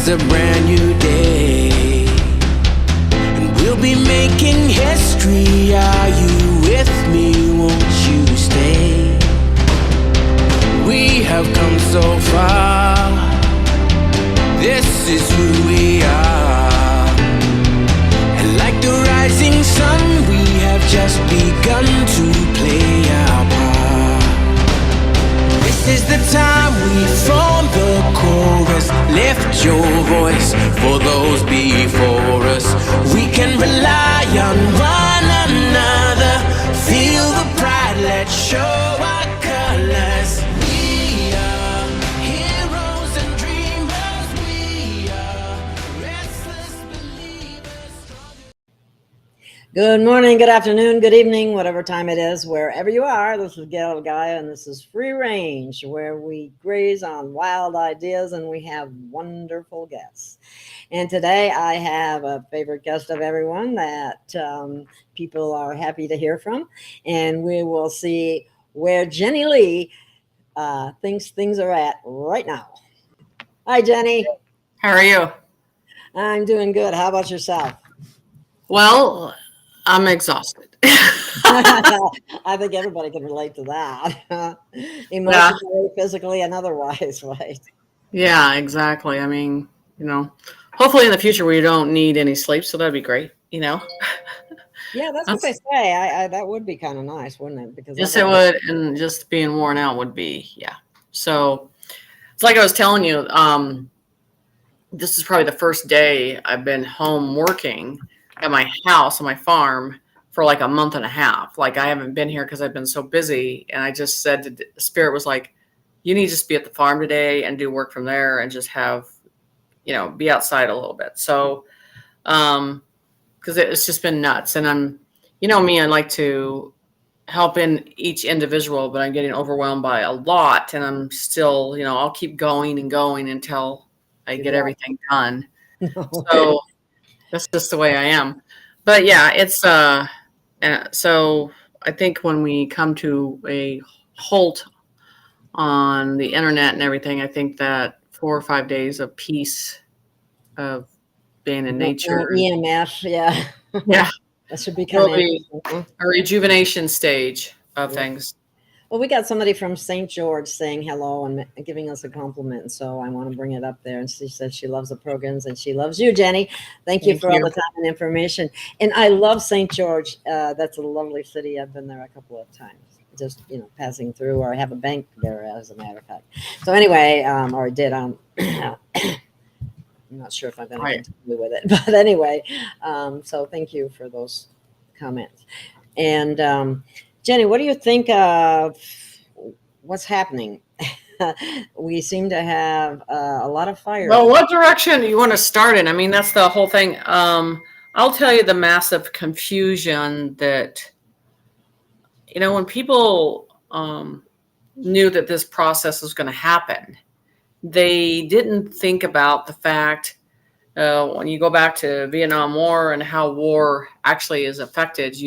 a brand new day, and we'll be making history. Are you with me? Won't you stay? We have come so far. This is who we are. And like the rising sun, we have just begun to play our part. This is the time we form the chorus. Lift your voice for those before us. We can rely on one another. Feel the pride, let's show our colors. We are heroes and dreamers. We are restless believers. Good morning, good afternoon, good evening, whatever time it is, wherever you are. This is Gail of Gaia, and this is Free Range, where we graze on wild ideas and we have wonderful guests. And today I have a favorite guest of everyone that people are happy to hear from. And we will see where Jenny Lee thinks things are at right now. Hi, Jenny. How are you? I'm doing good. How about yourself? Well, I'm exhausted. I think everybody can relate to that. Emotionally, physically, and otherwise, right? Yeah, exactly. I mean, hopefully in the future we don't need any sleep, so that'd be great, Yeah, that's what they say. I that would be kind of nice, wouldn't it? Because yes, it would, and just being worn out would be, yeah. So it's like I was telling you, this is probably the first day I've been home working at my house on my farm for like a month and a half. Like I haven't been here because I've been so busy. And I just said to Spirit was like, you need to just be at the farm today and do work from there and just have, be outside a little bit. So, because it's just been nuts. And I'm, me, I like to help in each individual, but I'm getting overwhelmed by a lot. And I'm still, I'll keep going and going until I get everything done. So that's just the way I am. But yeah, it's so I think when we come to a halt on the internet and everything, I think that 4 or 5 days of peace of being in nature, EMF, yeah, that should be kind of a rejuvenation stage of things. Well, we got somebody from St. George saying hello and giving us a compliment, so I want to bring it up there. And she said she loves the programs and she loves you, Jenny. Thank you for all the time and information. And I love St. George. That's a lovely city. I've been there a couple of times, just passing through, or I have a bank there, as a matter of fact. So anyway, or I did. I'm not sure if I'm going to continue with it, but anyway. So thank you for those comments. And Jenny, what do you think of what's happening? We seem to have a lot of fire. Well, what direction do you want to start in? I mean, that's the whole thing. I'll tell you the massive confusion that, when people knew that this process was going to happen, they didn't think about the fact when you go back to Vietnam War and how war actually is affected,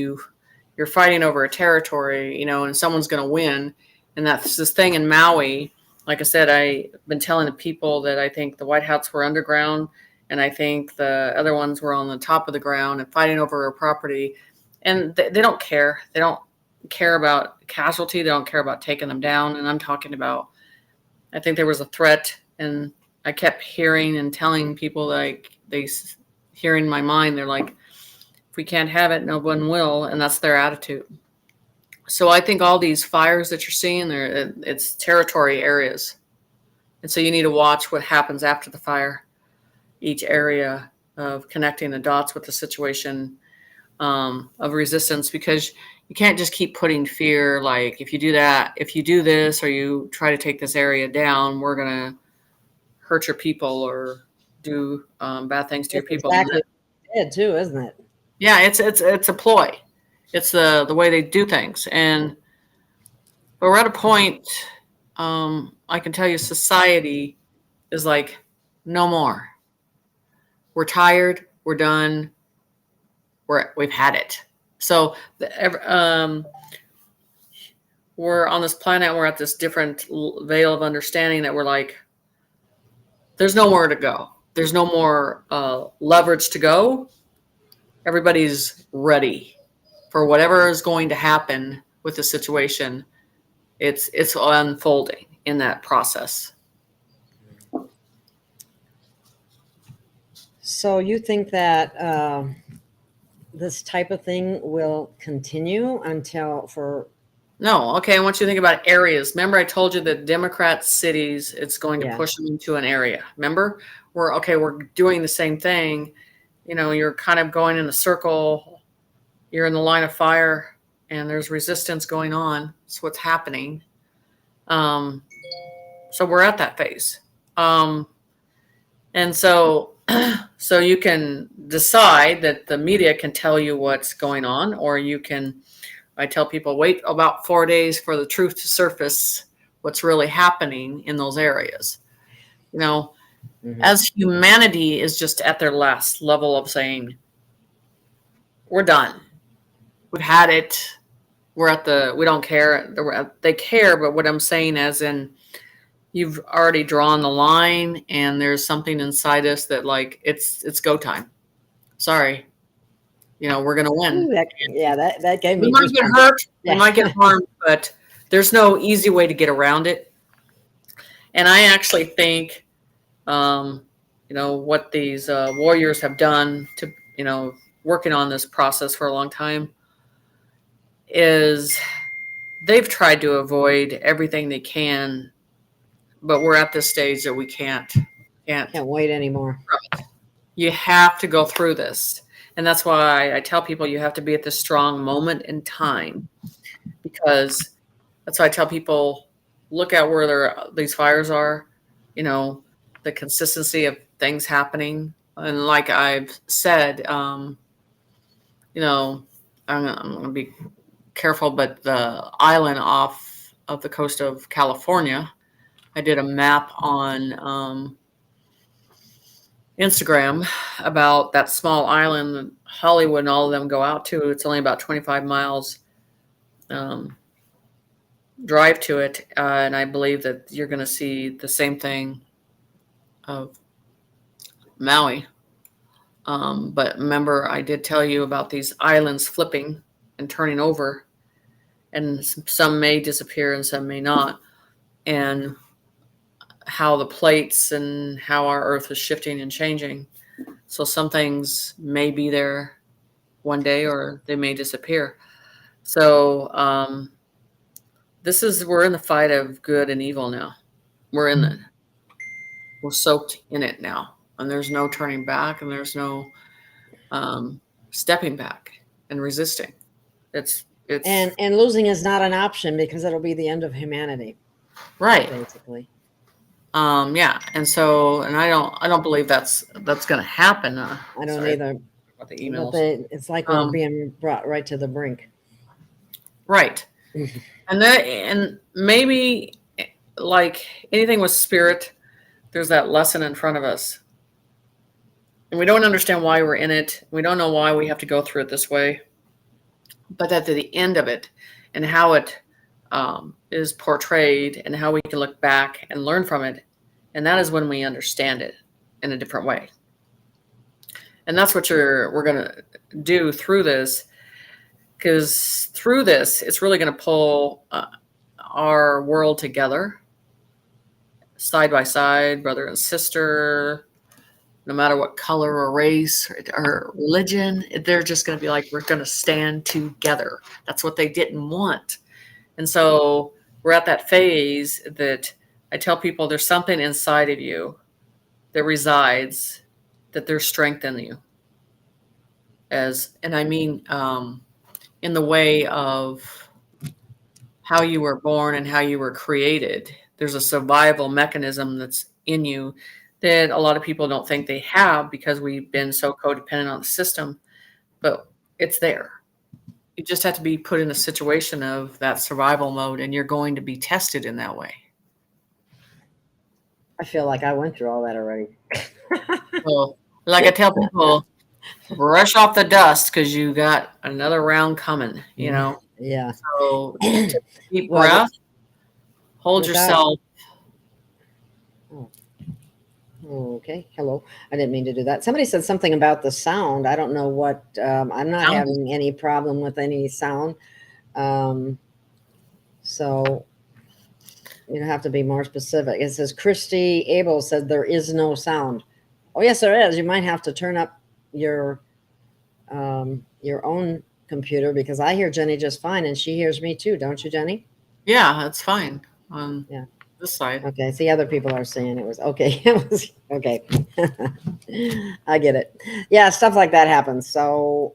you're fighting over a territory, and someone's going to win. And that's this thing in Maui. Like I said, I've been telling the people that I think the White Hats were underground, and I think the other ones were on the top of the ground and fighting over a property. And they don't care. They don't care about casualty. They don't care about taking them down. And I'm talking about, I think there was a threat, and I kept hearing and telling people, like, they hear in my mind, they're like, if we can't have it, no one will. And that's their attitude. So I think all these fires that you're seeing there, it's territory areas. And so you need to watch what happens after the fire, each area of connecting the dots with the situation of resistance, because you can't just keep putting fear. Like, if you do that, if you do this, or you try to take this area down, we're going to hurt your people or do bad things to your people. Exactly. It too, isn't it? Yeah, it's a ploy. It's the way they do things. But we're at a point, I can tell you, society is like, no more. We're tired. We're done. We've had it. So we're on this planet. We're at this different veil of understanding that we're like, there's nowhere to go. there's no more leverage to go. Everybody's ready for whatever is going to happen with the situation. It's unfolding in that process. So you think that this type of thing will continue until No, okay. I want you to think about areas. Remember, I told you that Democrat cities, it's going to Yeah. push them into an area. Remember, we're doing the same thing. You're kind of going in a circle. You're in the line of fire, and there's resistance going on. That's what's happening. So we're at that phase. And so you can decide that the media can tell you what's going on, or I tell people, wait about 4 days for the truth to surface, what's really happening in those areas. As humanity is just at their last level of saying, we're done. We've had it. We don't care. They care, but what I'm saying as in, you've already drawn the line, and there's something inside us that it's go time. Sorry. We're going to win. Ooh, that gave me. We might get hurt. We might get harmed, but there's no easy way to get around it. And I actually think, what these warriors have done to, working on this process for a long time is they've tried to avoid everything they can, but we're at this stage that we can't wait anymore. You have to go through this. And that's why I tell people you have to be at this strong moment in time, because that's why I tell people, look at where these fires are, the consistency of things happening. And like I've said, I'm going to be careful, but the island off of the coast of California, I did a map on Instagram about that small island that Hollywood and all of them go out to. It's only about 25 miles drive to it. And I believe that you're going to see the same thing of Maui. But remember, I did tell you about these islands flipping and turning over, and some may disappear and some may not. And how the plates and how our earth is shifting and changing. So some things may be there one day, or they may disappear. So we're in the fight of good and evil now. We're soaked in it now, and there's no turning back, and there's no stepping back and resisting. It's and losing is not an option, because it'll be the end of humanity. Right. Basically. Yeah. And so, and I don't believe that's going to happen. I don't either. About the emails. But it's like we're being brought right to the brink. Right. And maybe like anything with spirit, there's that lesson in front of us. And we don't understand why we're in it. We don't know why we have to go through it this way. But at the end of it, and how it is portrayed, and how we can look back and learn from it. And that is when we understand it in a different way. And that's what we're going to do through this, because through this, it's really going to pull our world together, side by side, brother and sister, no matter what color or race or religion. They're just going to be like, we're going to stand together. That's what they didn't want. And so we're at that phase that I tell people there's something inside of you that resides, that there's strength in you. And I mean, in the way of how you were born and how you were created, there's a survival mechanism that's in you that a lot of people don't think they have, because we've been so codependent on the system, but it's there. You just have to be put in a situation of that survival mode, and you're going to be tested in that way. I feel like I went through all that already. So, like I tell people, brush off the dust, because you got another round coming, Yeah. So take a deep breath, hold yourself. Okay. Hello. I didn't mean to do that. Somebody said something about the sound. I don't know what. I'm not Sound is- having any problem with any sound. Um, so you have to be more specific. It says Christy Abel said there is no sound. Oh yes, there is. You might have to turn up your own computer because I hear Jenny just fine and she hears me too. Don't you, Jenny? Yeah, that's fine on Yeah. this side. Okay. See, other people are saying it was okay. It was okay. I get it. Yeah, stuff like that happens. So,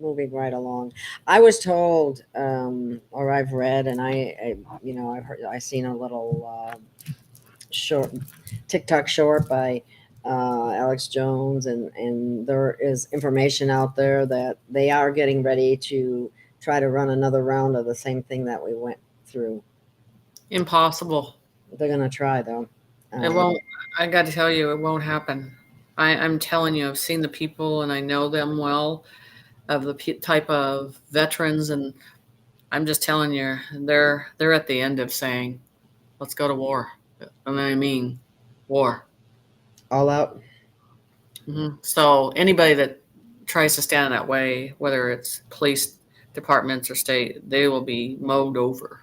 moving right along, I was told, or I've read, and I've heard, I seen a little short TikTok short by Alex Jones, and there is information out there that they are getting ready to try to run another round of the same thing that we went through. Impossible. They're gonna try though. It won't. I got to tell you, it won't happen. I'm telling you, I've seen the people and I know them well, of the type of veterans, and I'm just telling you, they're at the end of saying, "Let's go to war," and I mean, war. All out. So anybody that tries to stand in that way, whether it's police departments or state, they will be mowed over.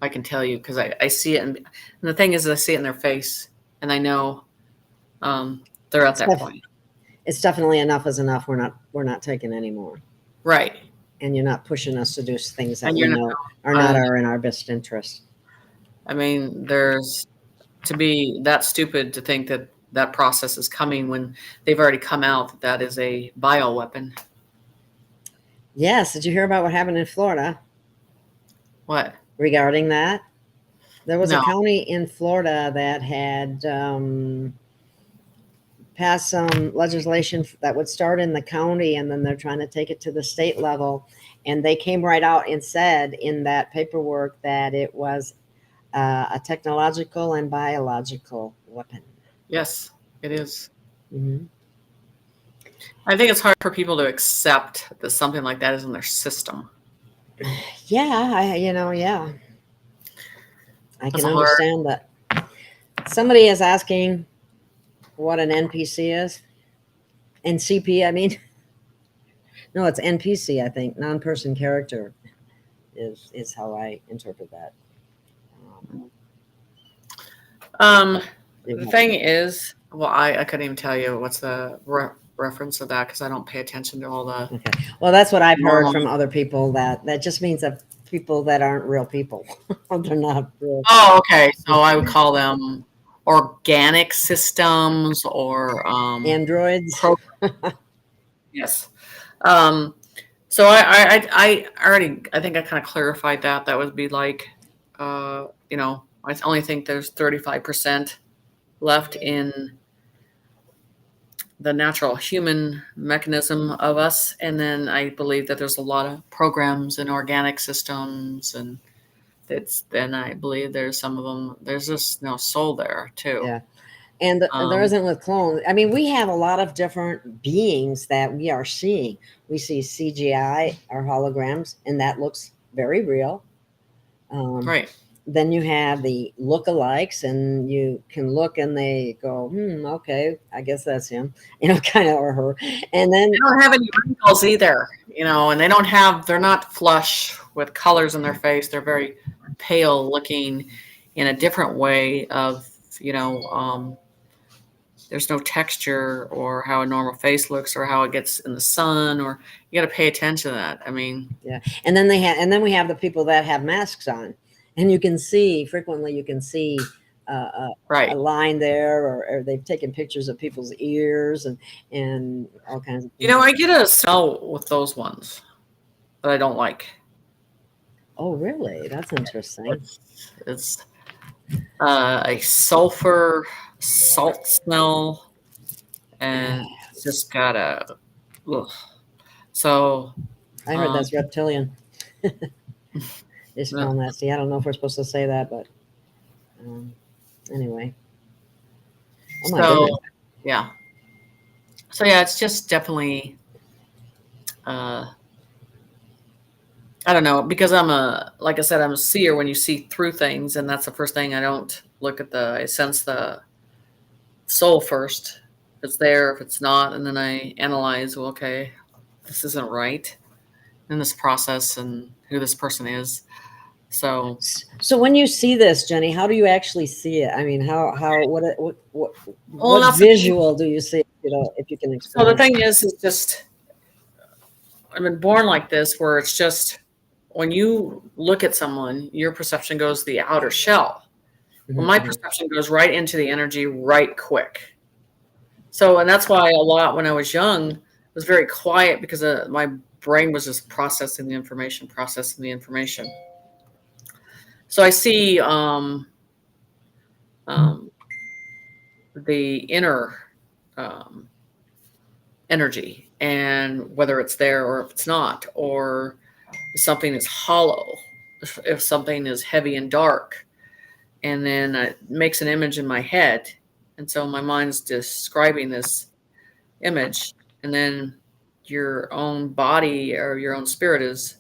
I can tell you because I see it, and the thing is, I see it in their face, and I know they're at that point. It's definitely enough is enough. We're not taking any more. Right. And you're not pushing us to do things that And we you're know are not in our best interest. I mean, there's to be that stupid to think that that process is coming when they've already come out that that is a bioweapon. Yes. Did you hear about what happened in Florida What? regarding that? There was a No. county in Florida that had passed some legislation that would start in the county, and then they're trying to take it to the state level. And they came right out and said in that paperwork that it was a technological and biological weapon. Yes, it is. Mm-hmm. I think it's hard for people to accept that something like that is in their system. Yeah, yeah. I That's can hard. understand that. Somebody is asking what an NPC is. NCP, I mean. No, it's NPC, I think. Non-person character is how I interpret that. The thing is, well, I couldn't even tell you what's the reference of that because I don't pay attention to all the. Okay. Well, that's what I've heard normal- from other people that just means that people that aren't real people. They're not real. Oh, okay. So I would call them organic systems or Androids. Yes. So I already, I think I kind of clarified that. That would be like, I only think there's 35% left in the natural human mechanism of us. And then I believe that there's a lot of programs and organic systems, and then I believe there's some of them, there's just no soul there too. Yeah. And there isn't with clones. I mean, we have a lot of different beings that we are seeing. We see CGI or holograms, and that looks very real. Right. Then you have the lookalikes, and you can look and they go, okay, I guess that's him, kind of, or her. And then they don't have any wrinkles either, and they're not flush with colors in their face. They're very pale looking in a different way of, there's no texture or how a normal face looks or how it gets in the sun, or you got to pay attention to that. I mean, yeah. And then we have the people that have masks on, and you can see right. a line there, or they've taken pictures of people's ears and all kinds of things. I get a smell with those ones that I don't like. Oh, really? That's interesting. It's a sulfur salt smell, and it's just got a. Ugh. So I heard that's reptilian. They smell nasty. I don't know if we're supposed to say that, but anyway. Oh my goodness. Yeah. So yeah, it's just definitely. I don't know, because like I said, I'm a seer. When you see through things, and that's the first thing I don't look at I sense the soul first. If it's there, if it's not, and then I analyze, well, okay, this isn't right in this process and who this person is. So when you see this, Jenny, how do you actually see it? I mean, what that's visual do you see? If you can explain. So the thing is just I've been born like this, where it's just when you look at someone, your perception goes to the outer shell. Well, my perception goes right into the energy right quick. So, and that's why a lot when I was young, it was very quiet because my brain was just processing the information. So I see the inner energy, and whether it's there or if it's not, or if something is hollow, if something is heavy and dark, and then it makes an image in my head. And so my mind's describing this image, and then your own body or your own spirit is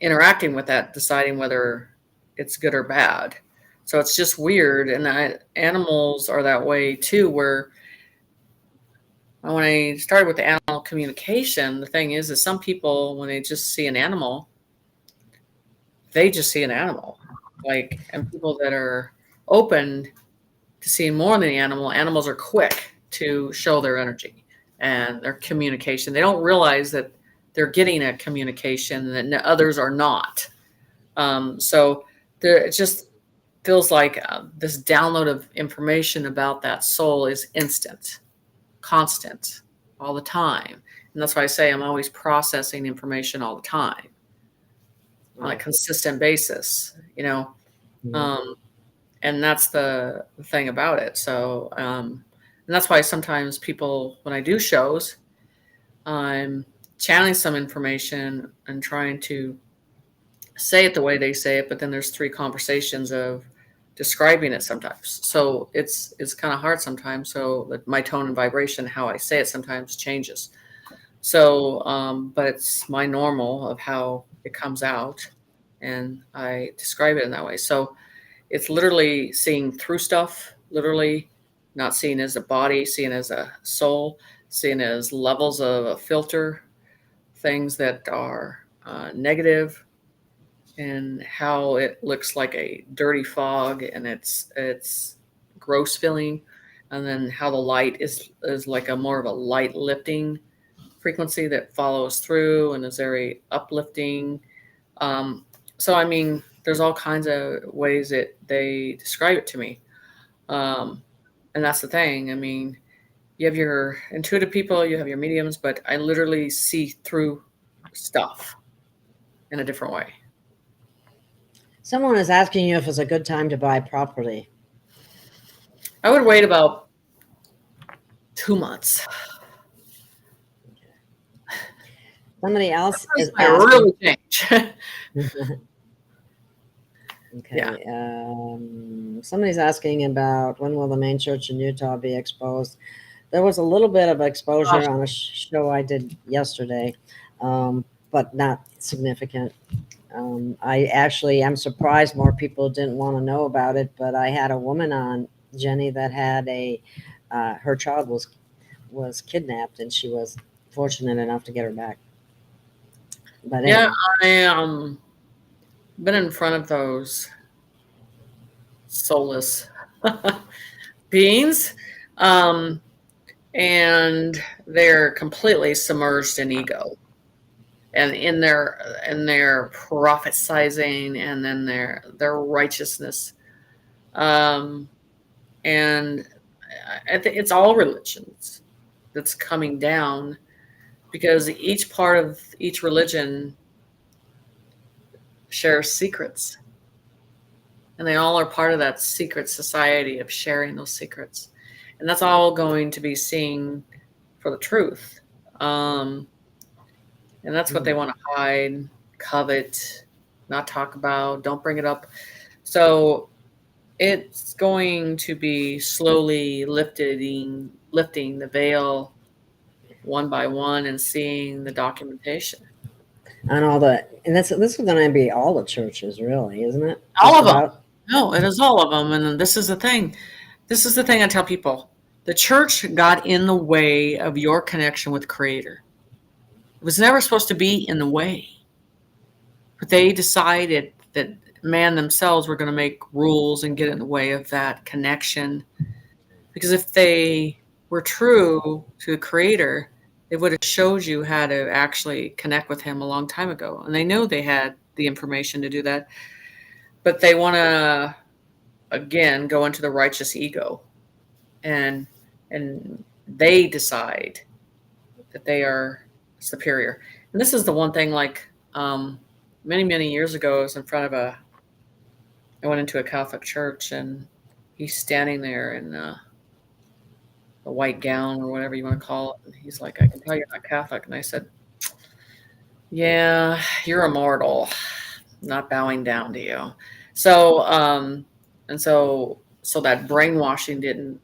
interacting with that, deciding whether it's good or bad. So it's just weird. And animals are that way too, where when I started with the animal communication, the thing is some people, when they just see an animal, they just see an animal. And people that are open to seeing more than the animals are quick to show their energy and their communication. They don't realize that they're getting a communication that others are not. So it just feels like this download of information about that soul is instant, constant, all the time. And that's why I say I'm always processing information all the time on a consistent basis, and that's the thing about it. So, and that's why sometimes people, when I do shows, I'm channeling some information and trying to say it the way they say it, but then there's 3 conversations of describing it sometimes. So it's kind of hard sometimes. So that my tone and vibration, how I say it sometimes changes. So, but it's my normal of how it comes out, and I describe it in that way. So it's literally seeing through stuff, literally not seen as a body, seen as a soul, seen as levels of a filter, things that are negative, and how it looks like a dirty fog, and it's gross feeling, and then how the light is like a more of a light lifting frequency that follows through and is very uplifting. So I mean, there's all kinds of ways that they describe it to me, and that's the thing. I mean, you have your intuitive people, you have your mediums, but I literally see through stuff in a different way. Someone is asking you if it's a good time to buy property. I would wait about 2 months. Somebody else is asking. Really change. Okay. Yeah. Somebody's asking about when will the main church in Utah be exposed. There was a little bit of exposure on a show I did yesterday, but not significant. I actually am surprised more people didn't want to know about it, but I had a woman on, Jenny, that had her child was kidnapped, and she was fortunate enough to get her back. But yeah, anyway. I been in front of those soulless beings, and they're completely submerged in ego, and in their prophesizing, and then their righteousness, and I think it's all religions that's coming down, because each part of each religion shares secrets, and they all are part of that secret society of sharing those secrets, and that's all going to be seen for the truth, and that's what they want to hide, covet, not talk about, don't bring it up. So it's going to be slowly lifting the veil one by one, and seeing the documentation. And this is going to be all the churches, really, isn't it? All of them. No, it is all of them. And this is the thing. this is the thing I tell people. The church got in the way of your connection with Creator. It was never supposed to be in the way. But they decided that man themselves were going to make rules and get in the way of that connection. Because if they were true to the Creator, they would have showed you how to actually connect with him a long time ago. And they knew they had the information to do that. But they want to, again, go into the righteous ego. And they decide that they are superior. And this is the one thing, like many, many years ago, I was in front of I went into a Catholic church, and he's standing there in a white gown or whatever you want to call it. And he's like, I can tell you're not Catholic. And I said, yeah, you're immortal. I'm not bowing down to you. So, so that brainwashing didn't,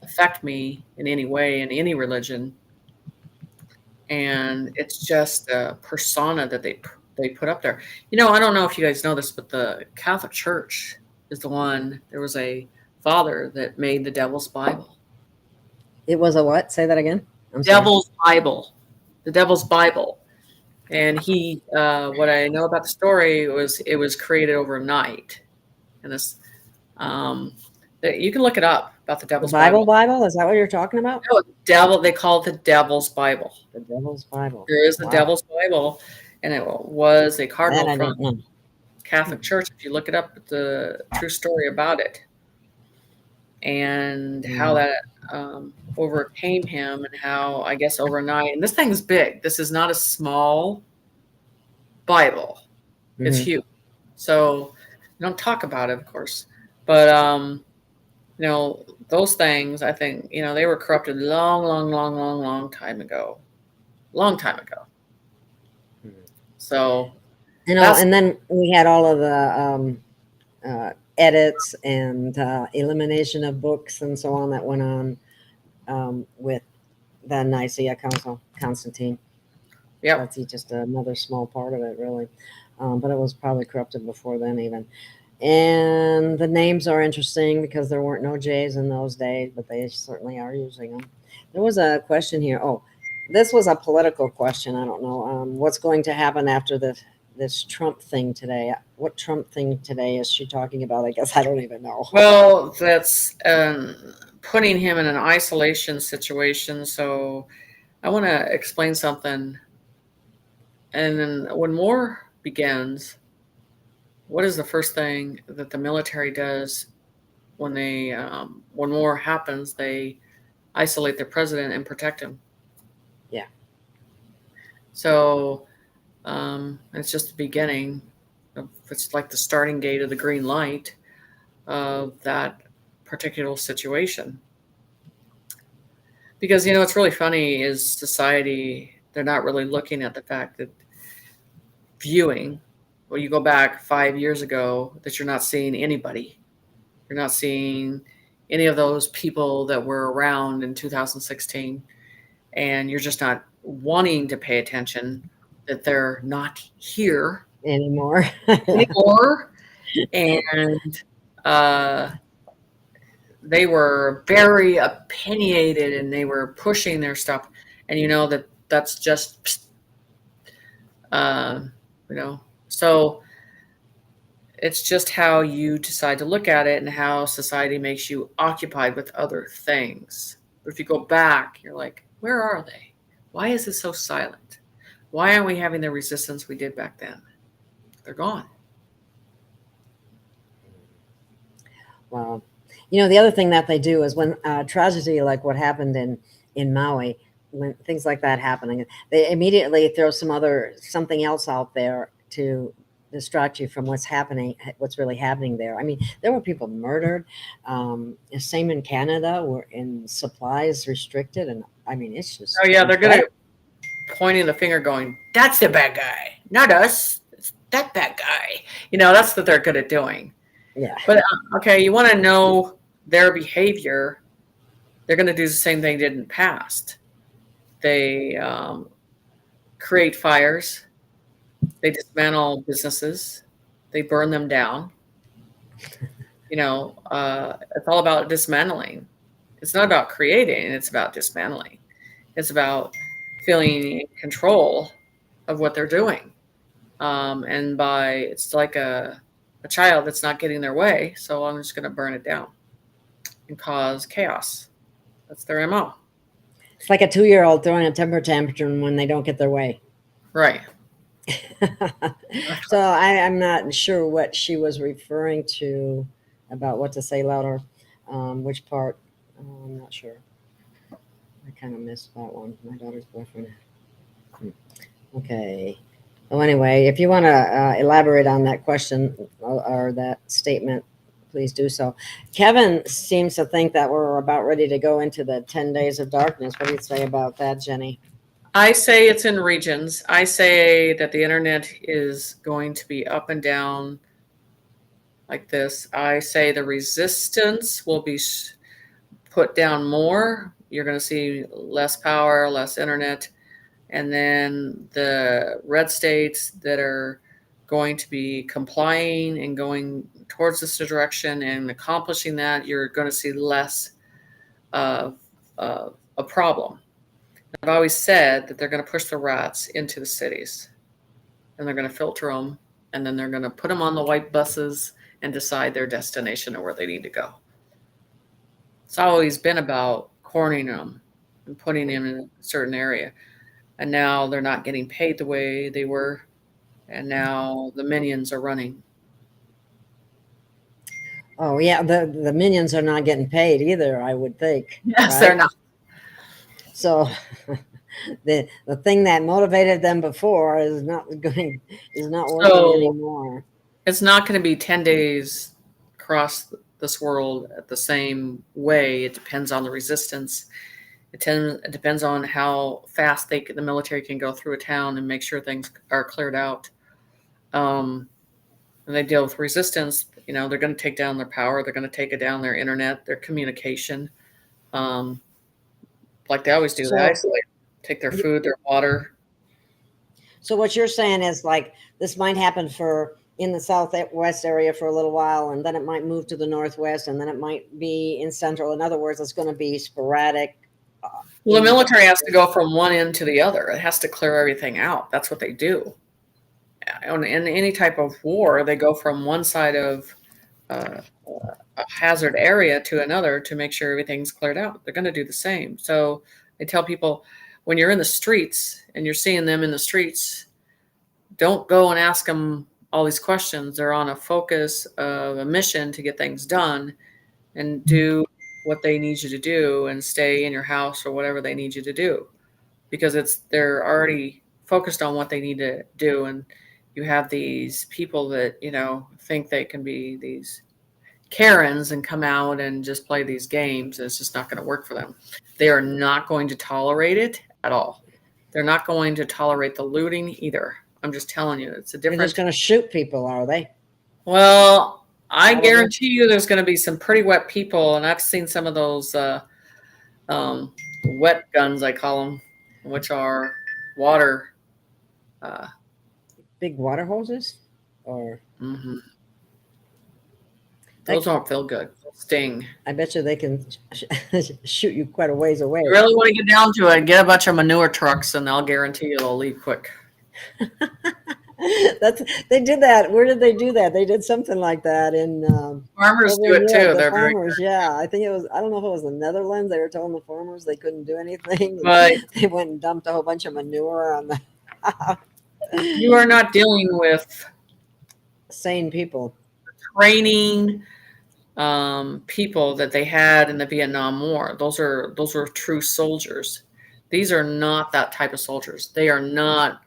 affect me in any way in any religion. And it's just a persona that they put up there. I don't know if you guys know this, but the Catholic Church is the one. There was a father that made the Devil's Bible. It was a what? Say that again. Devil's Bible. The Devil's Bible. And he, what I know about the story was it was created overnight. And this, you can look it up about the Devil's Bible. Bible? Is that what you're talking about? No, they call it the Devil's Bible. The Devil's Bible. There is the Devil's Bible, and it was a cardinal from Catholic Church. If you look it up, the true story about it, and how that overcame him, and how, I guess, overnight. And this thing's big. This is not a small Bible. It's huge. So we don't talk about it, of course, but those things, I think, they were corrupted long time ago. Long time ago. So, and then we had all of the edits and elimination of books and so on that went on with the Nicaea Council, Constantine. Yeah, that's just another small part of it, really. But it was probably corrupted before then, even. And the names are interesting because there weren't no J's in those days, but they certainly are using them. There was a question here. Oh, this was a political question. I don't know. What's going to happen after this Trump thing today? What Trump thing today is she talking about? I guess I don't even know. Well, that's putting him in an isolation situation. So I want to explain something. And then when war begins, what is the first thing that the military does when war happens? They isolate their president and protect him. Yeah. So it's just the beginning. It's like the starting gate of the green light of that particular situation. Because, what's really funny is society, they're not really looking at the fact that viewing, well, you go back 5 years ago, that you're not seeing anybody. You're not seeing any of those people that were around in 2016. And you're just not wanting to pay attention that they're not here anymore. And they were very opinionated, and they were pushing their stuff. And that's just, so it's just how you decide to look at it and how society makes you occupied with other things. But if you go back, you're like, where are they? Why is it so silent? Why aren't we having the resistance we did back then? They're gone. Wow. The other thing that they do is when tragedy like what happened in Maui, when things like that happen, they immediately throw something else out there to distract you from what's really happening there. I mean, there were people murdered. Same in Canada, where in supplies restricted, and I mean, it's just. Oh yeah, they're gonna pointing the finger, going, "That's the bad guy, not us. It's that bad guy." That's what they're good at doing. Yeah. But okay, you want to know their behavior? They're going to do the same thing they did in the past. They create fires. They dismantle businesses. They burn them down. It's all about dismantling. It's not about creating, it's about dismantling. It's about feeling in control of what they're doing. It's like a child that's not getting their way, so I'm just going to burn it down and cause chaos. That's their MO. It's like a 2-year-old throwing a temper tantrum when they don't get their way. Right. So I'm not sure what she was referring to about what to say louder. Which part? I'm not sure. I kind of missed that one. My daughter's boyfriend. Okay. Well, anyway, if you want to elaborate on that question or that statement, please do so. Kevin seems to think that we're about ready to go into the 10 days of darkness. What do you say about that, Jenny? I say it's in regions. I say that the internet is going to be up and down like this. I say the resistance will be put down more. You're going to see less power, less internet. And then the red states that are going to be complying and going towards this direction and accomplishing that, you're going to see less of a problem. I've always said that they're going to push the rats into the cities and they're going to filter them and then they're going to put them on the white buses and decide their destination or where they need to go. It's always been about cornering them and putting them in a certain area. And now they're not getting paid the way they were. And now the minions are running. Oh, yeah. The minions are not getting paid either, I would think. Yes, right? they're not. So the thing that motivated them before is not working anymore. It's not going to be 10 days across this world at the same way. It depends on the resistance. It depends on how fast the military can go through a town and make sure things are cleared out. And they deal with resistance. They're going to take down their power. They're going to take down their internet, their communication. Like they always do. They isolate, take their food, their water. So what you're saying is like this might happen in the southwest area for a little while, and then it might move to the northwest, and then it might be in central. In other words, it's going to be sporadic. Well, the military has to go from one end to the other. It has to clear everything out. That's what they do. In any type of war, they go from one side of a hazard area to another to make sure everything's cleared out. They're going to do the same. So I tell people, when you're in the streets and you're seeing them in the streets, don't go and ask them all these questions. They're on a focus of a mission to get things done and do what they need you to do and stay in your house or whatever they need you to do, because they're already focused on what they need to do. And you have these people that, think they can be these Karens and come out and just play these games. It's just not going to work for them. They are not going to tolerate it at all. They're not going to tolerate the looting either. I'm just telling you, it's a different. They're just going to shoot people, are they? Well, I guarantee you there's going to be some pretty wet people. And I've seen some of those wet guns, I call them, which are water. Big water hoses? Or mm-hmm. Those don't feel good. They'll sting. I bet you they can shoot you quite a ways away. You really want to get down to it, get a bunch of manure trucks and I'll guarantee you they'll leave quick. They did that. Where did they do that? They did something like that in farmers do it too. They're farmers, yeah. I think it was. I don't know if it was the Netherlands. They were telling the farmers they couldn't do anything. Right. They went and dumped a whole bunch of manure on the. You are not dealing with sane people. Training people that they had in the Vietnam War. Those are true soldiers. These are not that type of soldiers. They are not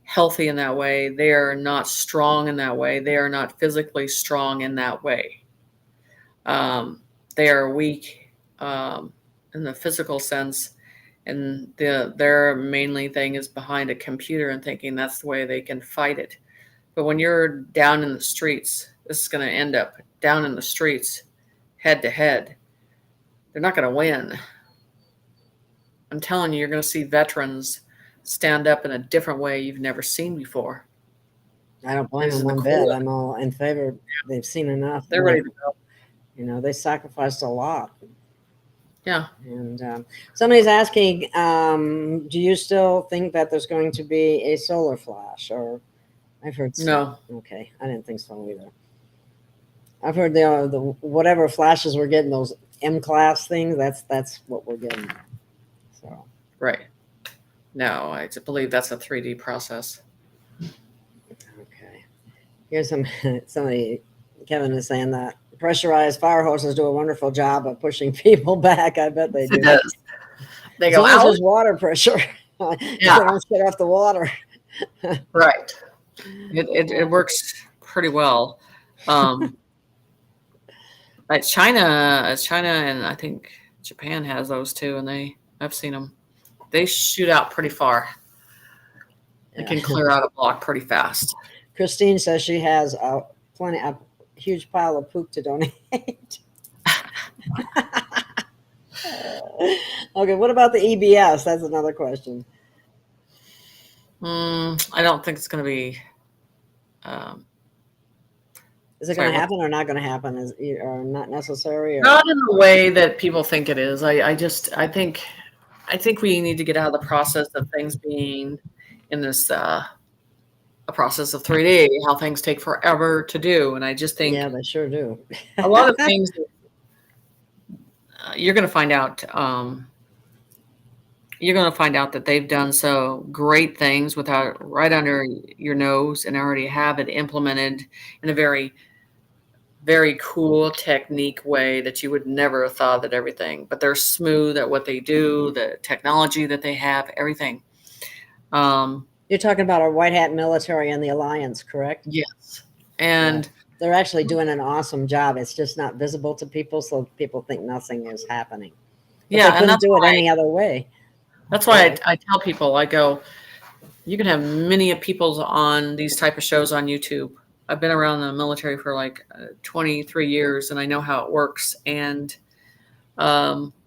healthy in that way. They are not strong in that way. They are not physically strong in that way. They are weak in the physical sense, and their mainly thing is behind a computer and thinking that's the way they can fight it. But when you're down in the streets, this is going to end up down in the streets, head to head. They're not going to win. I'm telling you, you're going to see veterans stand up in a different way you've never seen before. I don't blame them one bit. I'm all in favor. They've seen enough. They're ready to go. You know, they sacrificed a lot. Yeah. And somebody's asking, do you still think that there's going to be a solar flash? Or I've heard no. Okay, I didn't think so either. I've heard the whatever flashes we're getting, those M-class things. That's what we're getting. So right. No, I believe that's a 3D process. Okay. Here's somebody. Kevin is saying that pressurized fire hoses do a wonderful job of pushing people back. I bet they do. It does. They As go long as out. there's water pressure. Yeah. They don't shut off the water. Right. It works pretty well. It's China, and I think Japan has those too, and I've seen them. They shoot out pretty far. They can clear out a block pretty fast. Christine says she has a huge pile of poop to donate. Okay, what about the EBS? That's another question. I don't think it's going to be. Is it going to happen or not going to happen? Or not necessary? Or? Not in the way that people think it is. I think we need to get out of the process of things being in this a process of 3D, how things take forever to do. And I just think they sure do. A lot of things you're going to find out. You're going to find out that they've done so great things without right under your nose and already have it implemented in a very, very cool technique way that you would never have thought that everything, but they're smooth at what they do, the technology that they have, everything. You're talking about our white hat military and the alliance, correct? Yes. And they're actually doing an awesome job. It's just not visible to people, so people think nothing is happening. But they couldn't do it any other way. That's why I tell people, I go, you can have many people on these type of shows on YouTube. I've been around the military for like 23 years, and I know how it works. And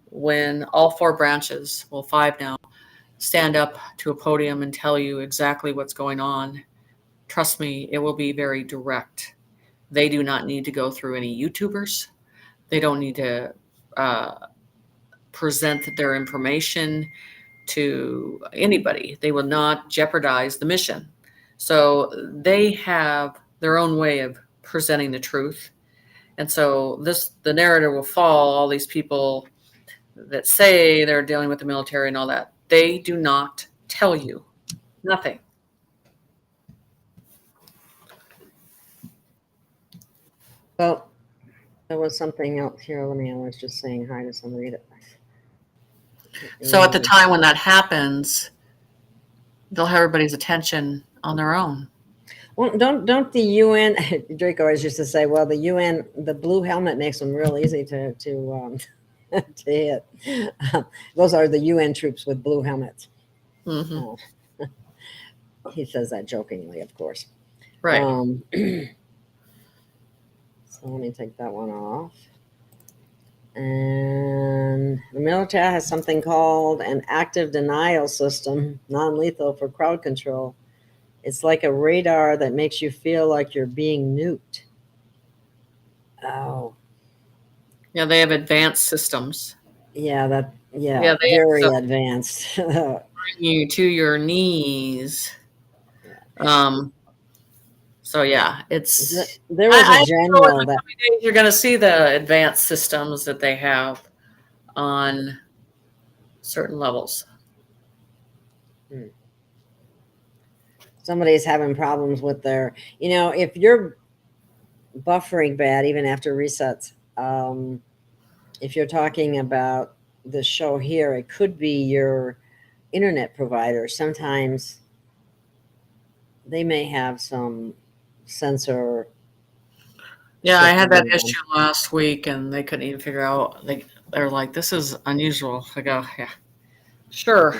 when all 4 branches, well, 5 now, stand up to a podium and tell you exactly what's going on, trust me, it will be very direct. They do not need to go through any YouTubers. They don't need to present their information to anybody. They will not jeopardize the mission. So they have their own way of presenting the truth. And so the narrative will fall. All these people that say they're dealing with the military and all that, they do not tell you nothing. Well, there was something else here. I was just saying hi to somebody. So at the time when that happens, they'll have everybody's attention on their own. Well, don't the UN, Drake always used to say, well, the UN, the blue helmet makes them real easy to hit. Those are the UN troops with blue helmets. Mm-hmm. He says that jokingly, of course. Right. So let me take that one off. And the military has something called an active denial system, non-lethal for crowd control. It's like a radar that makes you feel like you're being nuked. Oh. Yeah, they have advanced systems. Yeah, very advanced. Bring you to your knees. So yeah, it's. There was a general that you're going to see the advanced systems that they have on certain levels. Somebody's having problems with their, if you're buffering bad, even after resets, if you're talking about the show here, it could be your internet provider. Sometimes they may have some sensor. Yeah, I had that issue last week, and they couldn't even figure out. They're like, "This is unusual." I go, "Yeah, sure,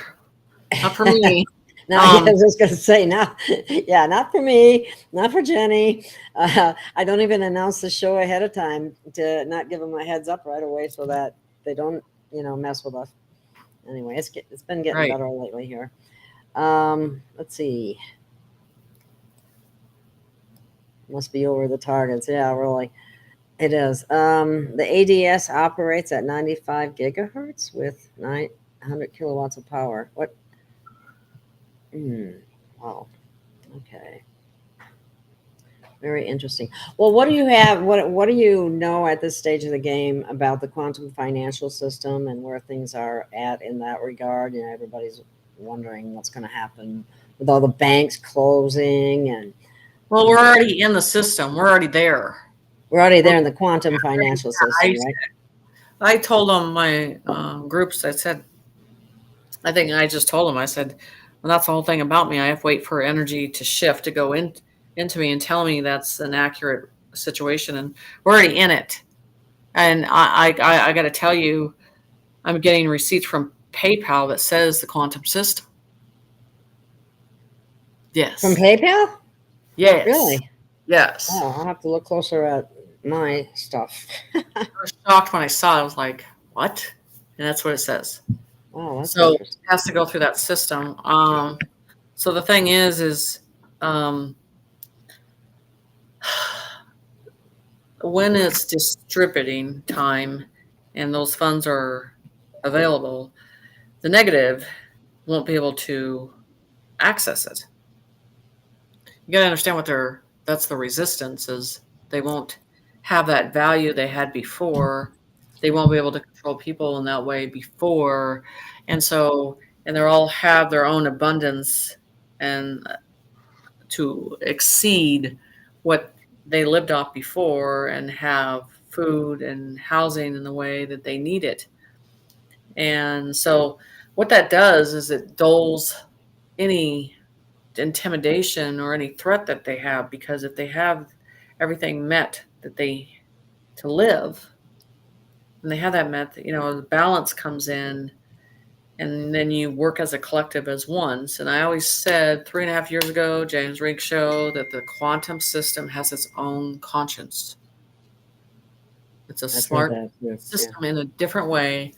not for me." No, I was just going to say, not for me, not for Jenny. I don't even announce the show ahead of time to not give them a heads up right away so that they don't, mess with us. Anyway, it's been getting better lately here. Let's see. Must be over the targets. Yeah, really. It is. The ADS operates at 95 gigahertz with 900 kilowatts of power. What? Wow. Okay. Very interesting. Well, what do you have? What do you know at this stage of the game about the quantum financial system and where things are at in that regard? You know, everybody's wondering what's going to happen with all the banks closing, and Well, we're already in the system. We're already there. we're already there in the quantum financial system, right? I told them my groups. I said, I think I just told them. I said, well, that's the whole thing about me. I have to wait for energy to shift to go into me and tell me that's an accurate situation, and we're already in it. And I got to tell you, I'm getting receipts from PayPal that says the quantum system. Yes. From PayPal? Yes. Really? Yes. Oh, I'll have to look closer at my stuff. I was shocked when I saw it. I was like, what? And that's what it says. Oh, that's so interesting. it has to go through that system. So the thing is when it's distributing time and those funds are available, the negative won't be able to access it. You got to understand that's the resistance is. They won't have that value they had before. They won't be able to control people in that way before. And they'll all have their own abundance and to exceed what they lived off before and have food and housing in the way that they need it. And so what that does is it dulls any intimidation or any threat that they have, because if they have everything met that they to live, and they have that met, the balance comes in, and then you work as a collective as ones. And I always said 3.5 years ago, James Rink showed that the quantum system has its own conscience. It's a smart system in a different way.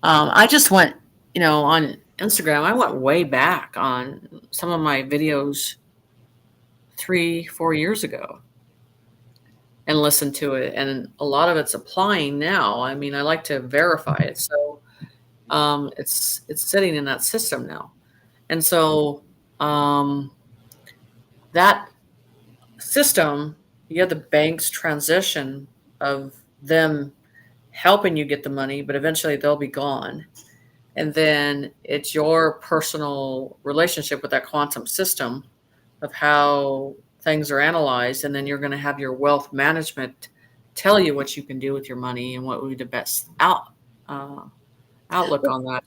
I just went, on Instagram, I went way back on some of my videos 3-4 years ago and listened to it. And a lot of it's applying now. I mean, I like to verify it. So it's sitting in that system now. And so that system, you have the bank's transition of them helping you get the money, but eventually they'll be gone. And then it's your personal relationship with that quantum system of how things are analyzed. And then you're going to have your wealth management tell you what you can do with your money and what would be the best outlook on that.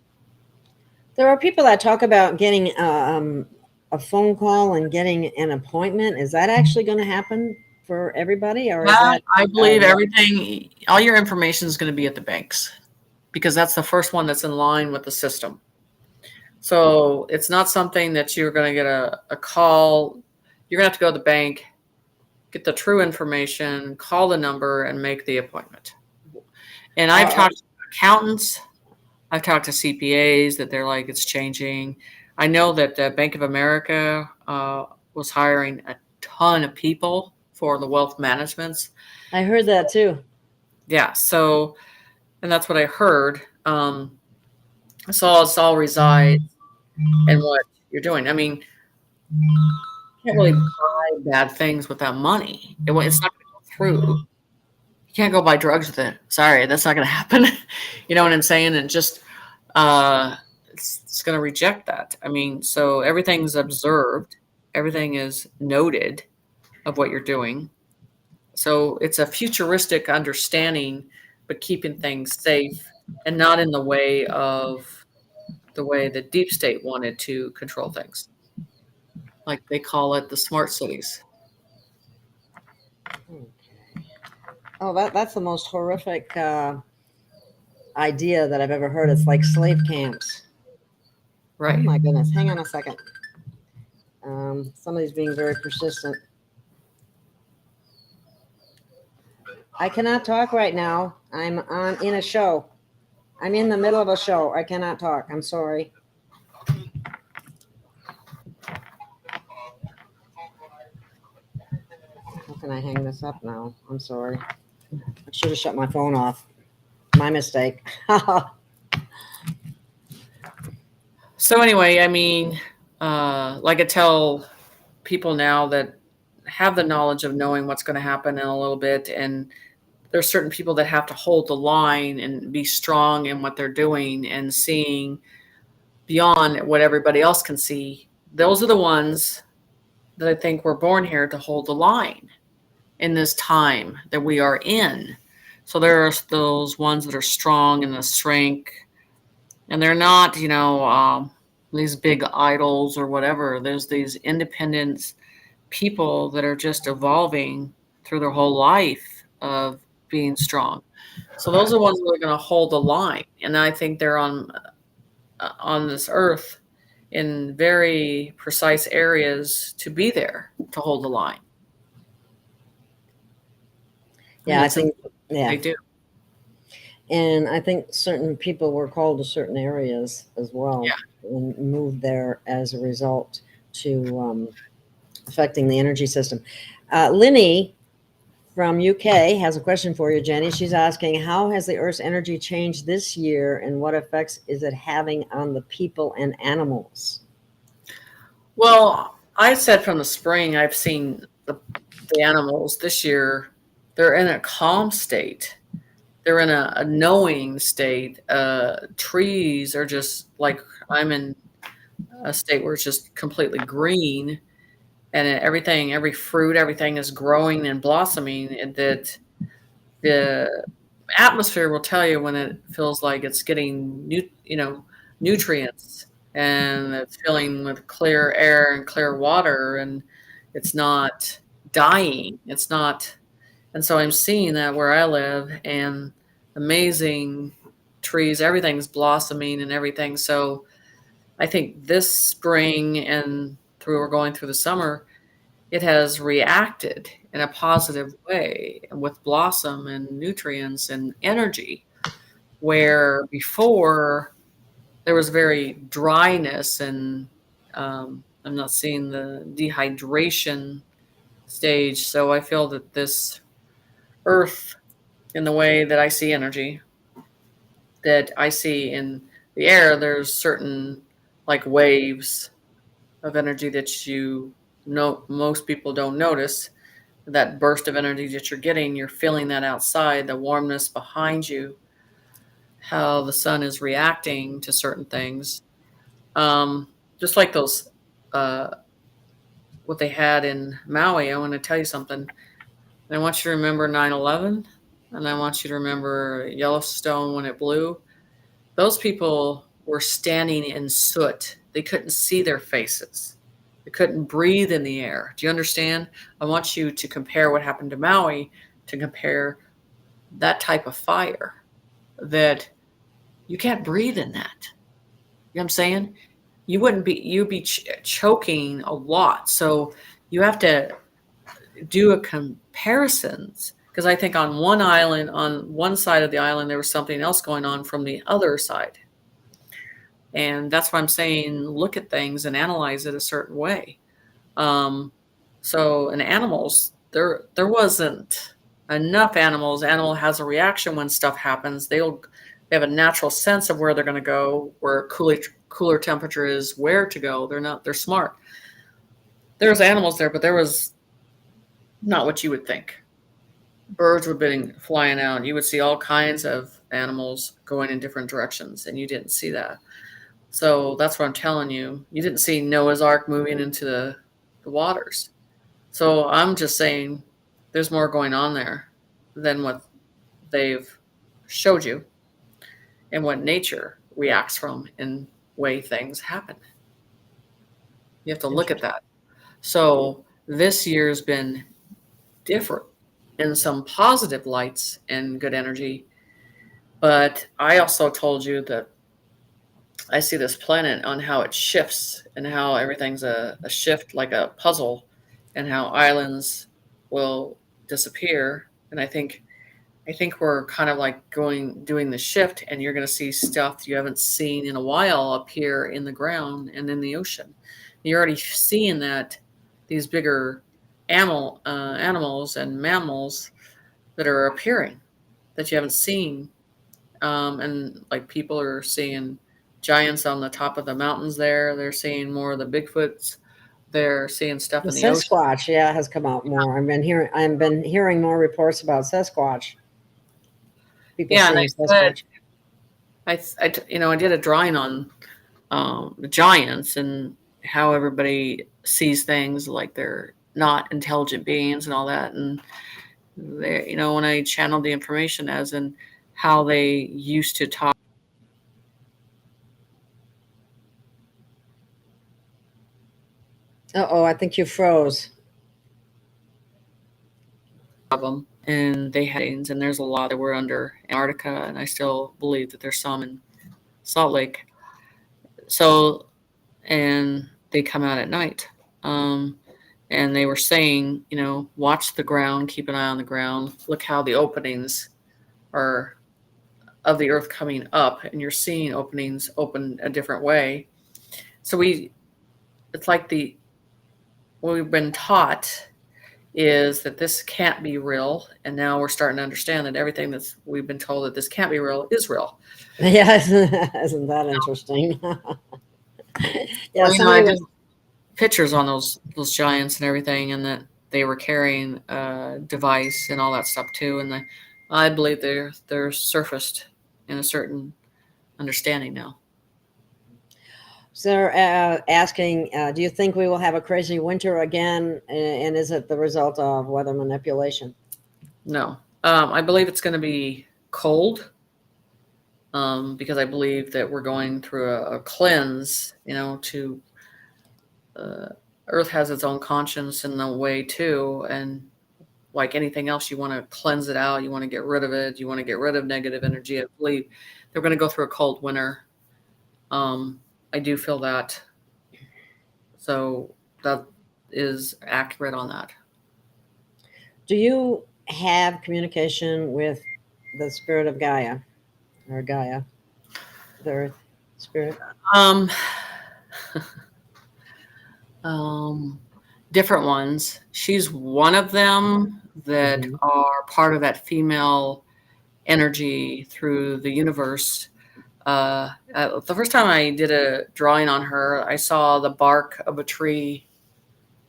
There are people that talk about getting a phone call and getting an appointment. Is that actually going to happen for everybody? Or is that, I believe everything, all your information is going to be at the banks, because that's the first one that's in line with the system. So it's not something that you're going to get a call. You're going to have to go to the bank, get the true information, call the number, and make the appointment. And I've talked to accountants. I've talked to CPAs that they're like, it's changing. I know that Bank of America was hiring a ton of people for the wealth managements. I heard that too. Yeah. So, and that's what I heard. So it's all resides in what you're doing. I mean, you can't really buy bad things with that money. It's not going to go through. You can't go buy drugs with it. Sorry, that's not going to happen. You know what I'm saying? And just it's going to reject that. I mean, so everything's observed. Everything is noted of what you're doing. So it's a futuristic understanding, but keeping things safe and not in the way the deep state wanted to control things. Like they call it the smart cities. Oh, that's the most horrific idea that I've ever heard. It's like slave camps. Right. Oh my goodness. Hang on a second. Somebody's being very persistent. I cannot talk right now. I'm in a show. I'm in the middle of a show. I cannot talk. I'm sorry. How can I hang this up now? I'm sorry. I should have shut my phone off. My mistake. So anyway, I mean, like I tell people now that have the knowledge of knowing what's going to happen in a little bit, and there's certain people that have to hold the line and be strong in what they're doing and seeing beyond what everybody else can see. Those are the ones that I think were born here to hold the line in this time that we are in. So there are those ones that are strong in the strength, and they're not, these big idols or whatever. There's these independent people that are just evolving through their whole life of being strong. So those are the ones that are going to hold the line, and I think they're on this earth in very precise areas to be there to hold the line. Yeah, I think they do. And I think certain people were called to certain areas as well, and moved there as a result to affecting the energy system. Linny from UK has a question for you, Jenny. She's asking, how has the Earth's energy changed this year, and what effects is it having on the people and animals? Well, I said from the spring, I've seen the animals this year, they're in a calm state. They're in a knowing state. Trees are just like, I'm in a state where it's just completely green, and everything, every fruit, everything is growing and blossoming, and that the atmosphere will tell you when it feels like it's getting nutrients, and it's filling with clear air and clear water, and it's not dying. It's not. And so I'm seeing that where I live, and amazing trees, everything's blossoming and everything. So I think this spring and we're going through the summer, it has reacted in a positive way with blossom and nutrients and energy, where before there was very dryness, and I'm not seeing the dehydration stage. So I feel that this earth, in the way that I see energy, that I see in the air, there's certain like waves of energy that most people don't notice. That burst of energy that you're getting, you're feeling that outside, the warmness behind you, how the sun is reacting to certain things. Just like those, what they had in Maui. I want to tell you something. I want you to remember 9/11, and I want you to remember Yellowstone when it blew. Those people were standing in soot. They couldn't see their faces. They couldn't breathe in the air. Do you understand? I want you to compare what happened to Maui to compare that type of fire, that you can't breathe in that. You know what I'm saying? You'd be choking a lot. So you have to do a comparisons, because I think on one island, on one side of the island, there was something else going on from the other side. And that's why I'm saying, look at things and analyze it a certain way. So in animals, there wasn't enough animals. Animal has a reaction when stuff happens. They have a natural sense of where they're going to go, where cooler temperature is, where to go. They're smart. There's animals there, but there was not what you would think. Birds would be flying out. You would see all kinds of animals going in different directions, and you didn't see that. So that's what I'm telling you. You didn't see Noah's Ark moving into the waters. So I'm just saying there's more going on there than what they've showed you and what nature reacts from and way things happen. You have to look at that. So this year's been different in some positive lights and good energy. But I also told you that I see this planet on how it shifts, and how everything's a shift, like a puzzle, and how islands will disappear. And I think we're kind of like doing the shift, and you're going to see stuff you haven't seen in a while up here in the ground and in the ocean. You're already seeing that these bigger animals and mammals that are appearing that you haven't seen. And like people are seeing giants on the top of the mountains there. They're seeing more of the Bigfoots. They're seeing stuff The in the ocean. Sasquatch, yeah, has come out more. I've been hearing more reports about Sasquatch. People Yeah, and seeing Sasquatch. I did a drawing on the giants and how everybody sees things like they're not intelligent beings and all that. And they, when I channeled the information as in how they used to talk. Uh-oh, I think you froze. Of them, and they had aliens, and there's a lot that were under Antarctica, and I still believe that there's some in Salt Lake. So, and they come out at night, and they were saying, watch the ground, keep an eye on the ground, look how the openings are of the earth coming up, and you're seeing openings open a different way. So it's like what we've been taught is that this can't be real, and now we're starting to understand that everything we've been told that this can't be real is real. Yeah, isn't that interesting? Yeah, I did pictures on those giants and everything, and that they were carrying a device and all that stuff too. And I believe they're surfaced in a certain understanding now. So they're asking, do you think we will have a crazy winter again? And is it the result of weather manipulation? No. I believe it's going to be cold because I believe that we're going through a cleanse, to Earth has its own conscience in the way too. And like anything else, you want to cleanse it out. You want to get rid of it. You want to get rid of negative energy. I believe they're going to go through a cold winter. I do feel that. So that is accurate on that. Do you have communication with the spirit of Gaia or Gaia, the Earth spirit? Different ones. She's one of them that are part of that female energy through the universe. The first time I did a drawing on her, I saw the bark of a tree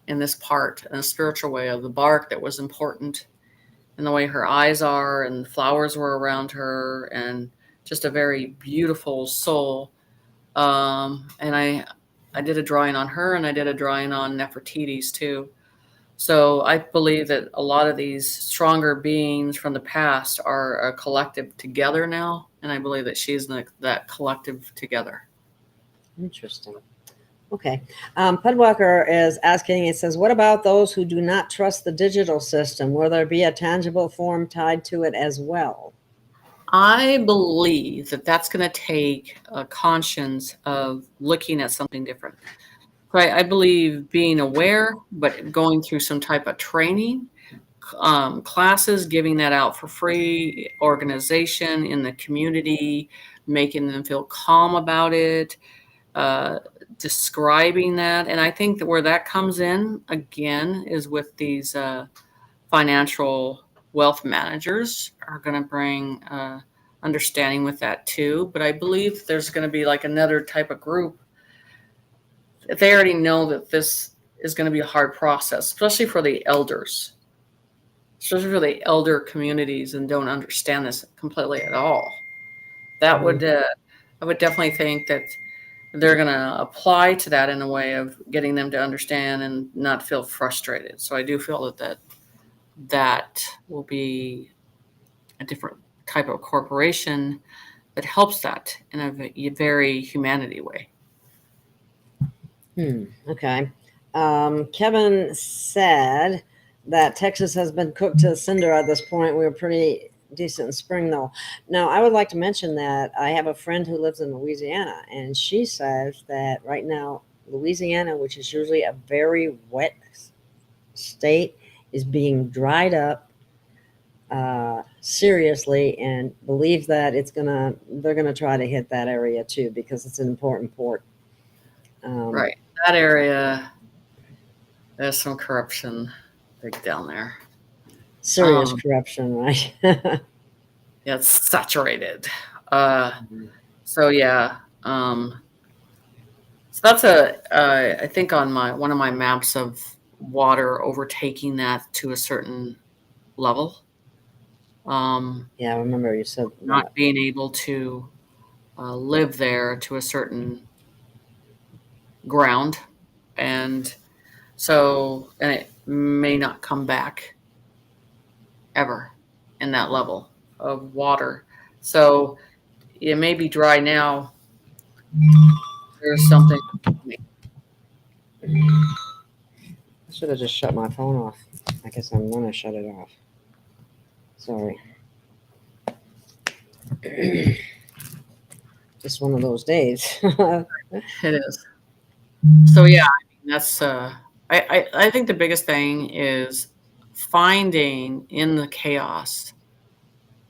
in this part, in a spiritual way of the bark that was important, and the way her eyes are, and flowers were around her, and just a very beautiful soul. And I did a drawing on her, and I did a drawing on Nefertiti's too. So I believe that a lot of these stronger beings from the past are a collective together now, and I believe that she's that collective together. Interesting. Okay. Pudwalker is asking, it says, what about those who do not trust the digital system? Will there be a tangible form tied to it as well? I believe that that's going to take a conscience of looking at something different. I believe being aware, but going through some type of training, classes, giving that out for free, organization in the community, making them feel calm about it, describing that. And I think that where that comes in, again, is with these financial wealth managers are going to bring understanding with that too. But I believe there's going to be like another type of group. They already know that this is going to be a hard process, especially for the elders, especially for the elder communities, and don't understand this completely at all. That would, I would definitely think that they're going to apply to that in a way of getting them to understand and not feel frustrated. So I do feel that will be a different type of corporation that helps that in a very humanity way. Okay. Kevin said that Texas has been cooked to cinder at this point. We were pretty decent in spring, though. Now, I would like to mention that I have a friend who lives in Louisiana, and she says that right now, Louisiana, which is usually a very wet state, is being dried up seriously, and believes that they're gonna try to hit that area too, because it's an important port. Right. That area, there's some corruption big down there. Serious corruption, right? Yeah, it's saturated. So yeah. So that's I think on one of my maps of water overtaking that to a certain level. Yeah, I remember you said Not that. being able to live there to a certain ground, and it may not come back ever in that level of water. So it may be dry now. There's something. I should have just shut my phone off. I guess I'm gonna shut it off. Sorry. Just one of those days. It is. So yeah, I mean, that's I think the biggest thing is finding in the chaos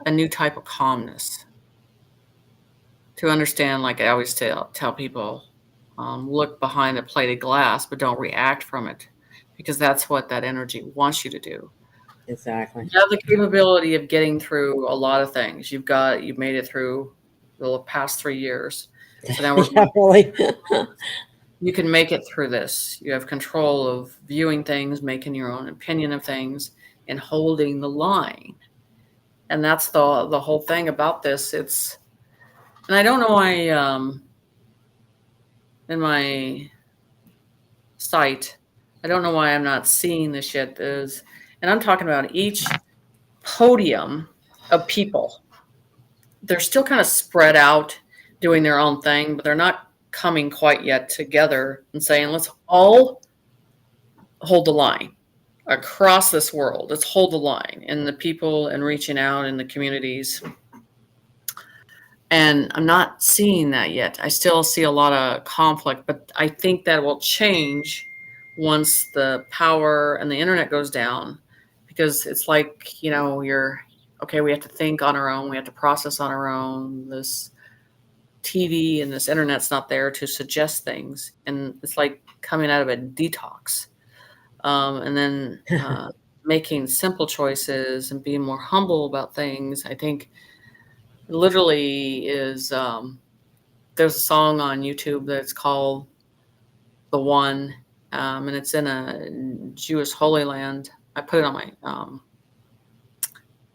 a new type of calmness. To understand, like I always tell people, look behind a plated glass, but don't react from it, because that's what that energy wants you to do. Exactly. You have the capability of getting through a lot of things. You've made it through the past 3 years. So now Yeah, really. you can make it through this. You have control of viewing things, making your own opinion of things, and holding the line. And that's the whole thing about this. And I don't know why in my site, I don't know why I'm not seeing this yet. And I'm talking about each podium of people. They're still kind of spread out doing their own thing, but they're not coming quite yet together and saying, let's all hold the line across this world. Let's hold the line, and the people and reaching out in the communities. And I'm not seeing that yet. I still see a lot of conflict, but I think that will change once the power and the internet goes down, because it's like, we have to think on our own. We have to process on our own. This TV and this internet's not there to suggest things. And it's like coming out of a detox. And then making simple choices and being more humble about things. I think literally is there's a song on YouTube that's called The One, and it's in a Jewish Holy Land. I put it on my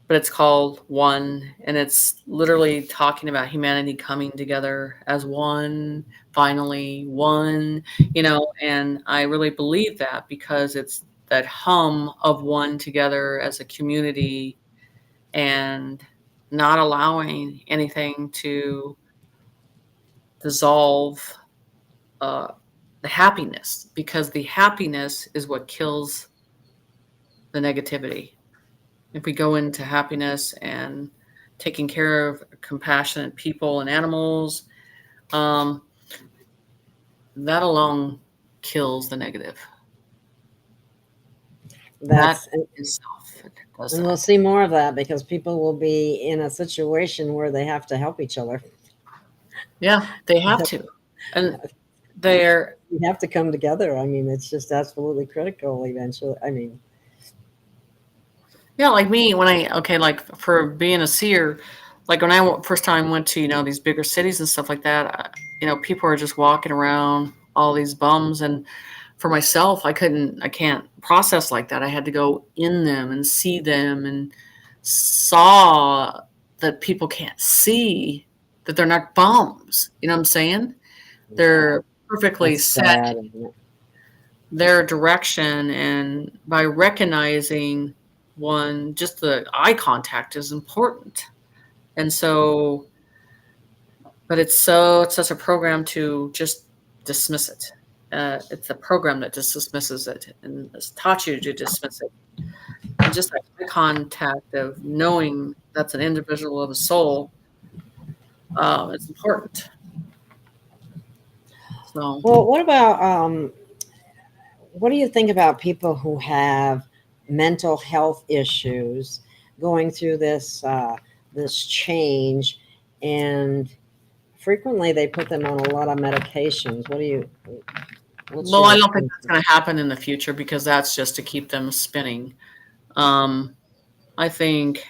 but it's called One, and it's literally talking about humanity coming together as one, finally one, and I really believe that, because it's that hum of one together as a community, and not allowing anything to dissolve the happiness, because the happiness is what kills the negativity. If we go into happiness and taking care of compassionate people and animals, that alone kills the negative. That's that itself does and that. we'll see more of that, because people will be in a situation where they have to help each other. Yeah, they have to. And we have to come together. I mean, it's just absolutely critical eventually. I mean, yeah, like me, like for being a seer, like when I first time went to, these bigger cities and stuff like that, people are just walking around, all these bums. And for myself, I can't process like that. I had to go in them and see them, and saw that people can't see that they're not bums. You know what I'm saying? They're perfectly set sad, isn't it? their direction, and by recognizing one, just the eye contact is important. And so, but it's such a program to just dismiss it. It's a program that just dismisses it and has taught you to dismiss it. And just that eye contact of knowing that's an individual of a soul, it's important. So, Well, what about what do you think about people who have mental health issues going through this change, and frequently they put them on a lot of medications? What do you Well, I don't think that's going to happen in the future because that's just to keep them spinning. I think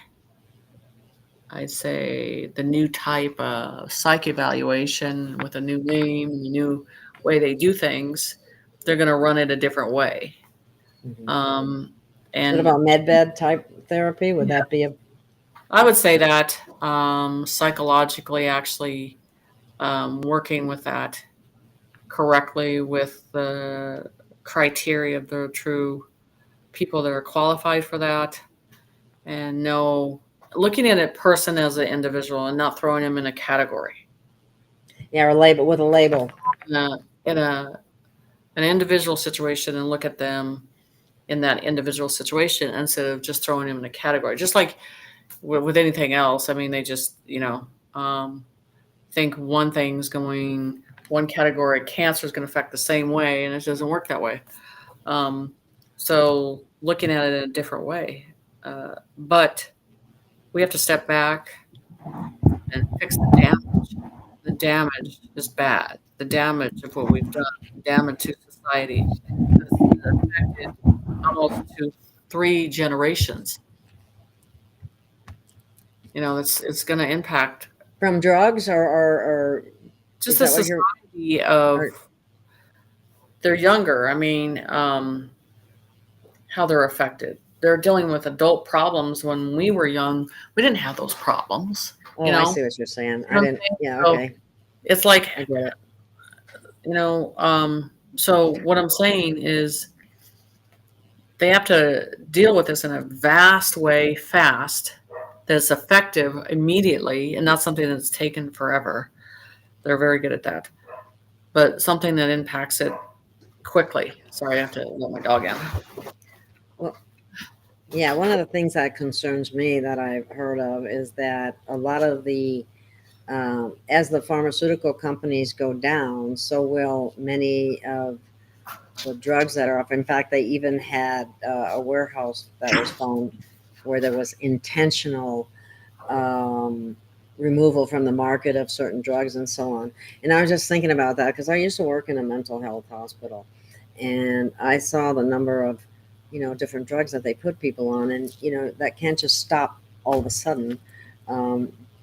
I'd say the new type of psych evaluation with a new name, a new way they do things, they're going to run it a different way. And And what about medbed type therapy? Would that be I would say that psychologically, actually working with that correctly with the criteria of the true people that are qualified for that, and looking at a person as an individual and not throwing them in a category. Yeah, or label with a label. In an individual situation and look at them in that individual situation instead of just throwing them in a category. Just like with anything else, I mean, they just, think one category, cancer is going to affect the same way, and it doesn't work that way. So looking at it in a different way. But we have to step back and fix the damage. The damage is bad. The damage of what we've done, the damage to society has affected almost to 3 generations. It's going to impact From drugs or just the society of they're younger. I mean, how they're affected. They're dealing with adult problems. When we were young, we didn't have those problems. Oh, I see what you're saying. I didn't. Yeah. So okay. it's like, I get it. So what I'm saying is they have to deal with this in a vast way, fast, that's effective immediately, and not something that's taken forever. They're very good at that. But something that impacts it quickly. Sorry, I have to let my dog out. Well, yeah, one of the things that concerns me that I've heard of is that a lot of the as the pharmaceutical companies go down, so will many of the drugs that are up. In fact, they even had a warehouse that was found where there was intentional removal from the market of certain drugs and so on. And I was just thinking about that because I used to work in a mental health hospital, and I saw the number of different drugs that they put people on, and that can't just stop all of a sudden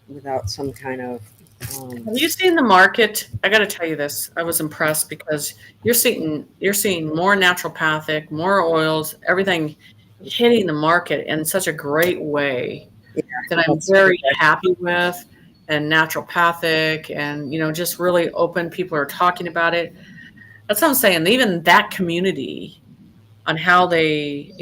without some kind of Have you seen the market? I got to tell you this. I was impressed because you're seeing more naturopathic, more oils, everything hitting the market in such a great way that I'm very happy with, and naturopathic, and just really open. People are talking about it. That's what I'm saying. Even that community on how they,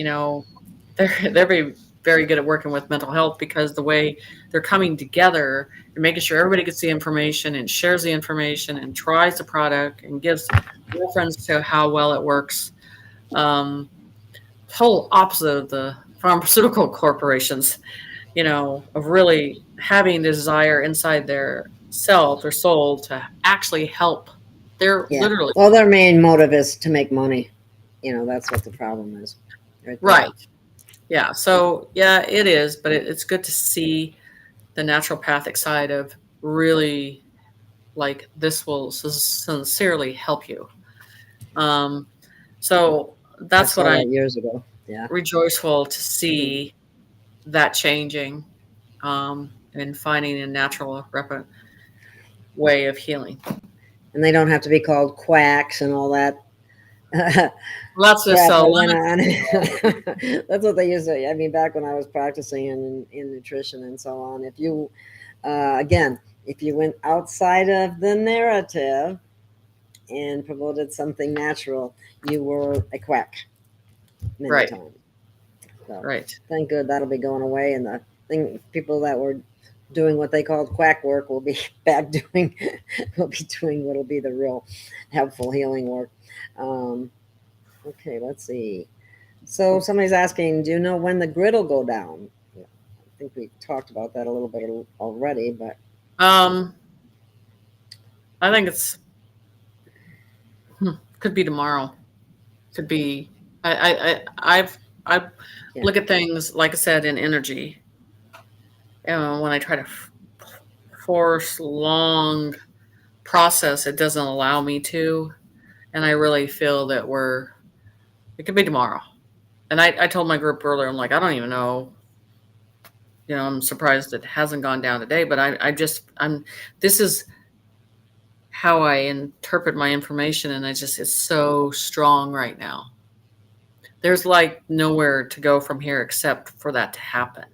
they're very, very good at working with mental health because the way they're coming together and making sure everybody gets the information and shares the information and tries the product and gives reference to how well it works. Whole opposite of the pharmaceutical corporations, of really having the desire inside their self, their soul, to actually help. They're literally. Well, their main motive is to make money. That's what the problem is. Right. Yeah. So, yeah, it is. But it's good to see the naturopathic side of really, like, this will sincerely help you. So that's what I years ago. Yeah. Rejoiceful to see that changing and finding a natural way of healing. And they don't have to be called quacks and all that. That's just so. That's what they used to. I mean, back when I was practicing in nutrition and so on, if you, if you went outside of the narrative and promoted something natural, you were a quack many times. So, right. Thank God that'll be going away, and the people that were doing what they called quack work will be back doing what'll be the real helpful healing work. Okay, let's see. So somebody's asking, do you know when the grid will go down? I think we talked about that a little bit already, but I think it's could be tomorrow. Could be. I look at things, like I said, in energy. When I try to force long process, it doesn't allow me to. And I really feel that it could be tomorrow. And I told my group earlier, I'm like, I don't even know. I'm surprised it hasn't gone down today, but this is how I interpret my information. And it's so strong right now. There's like nowhere to go from here except for that to happen.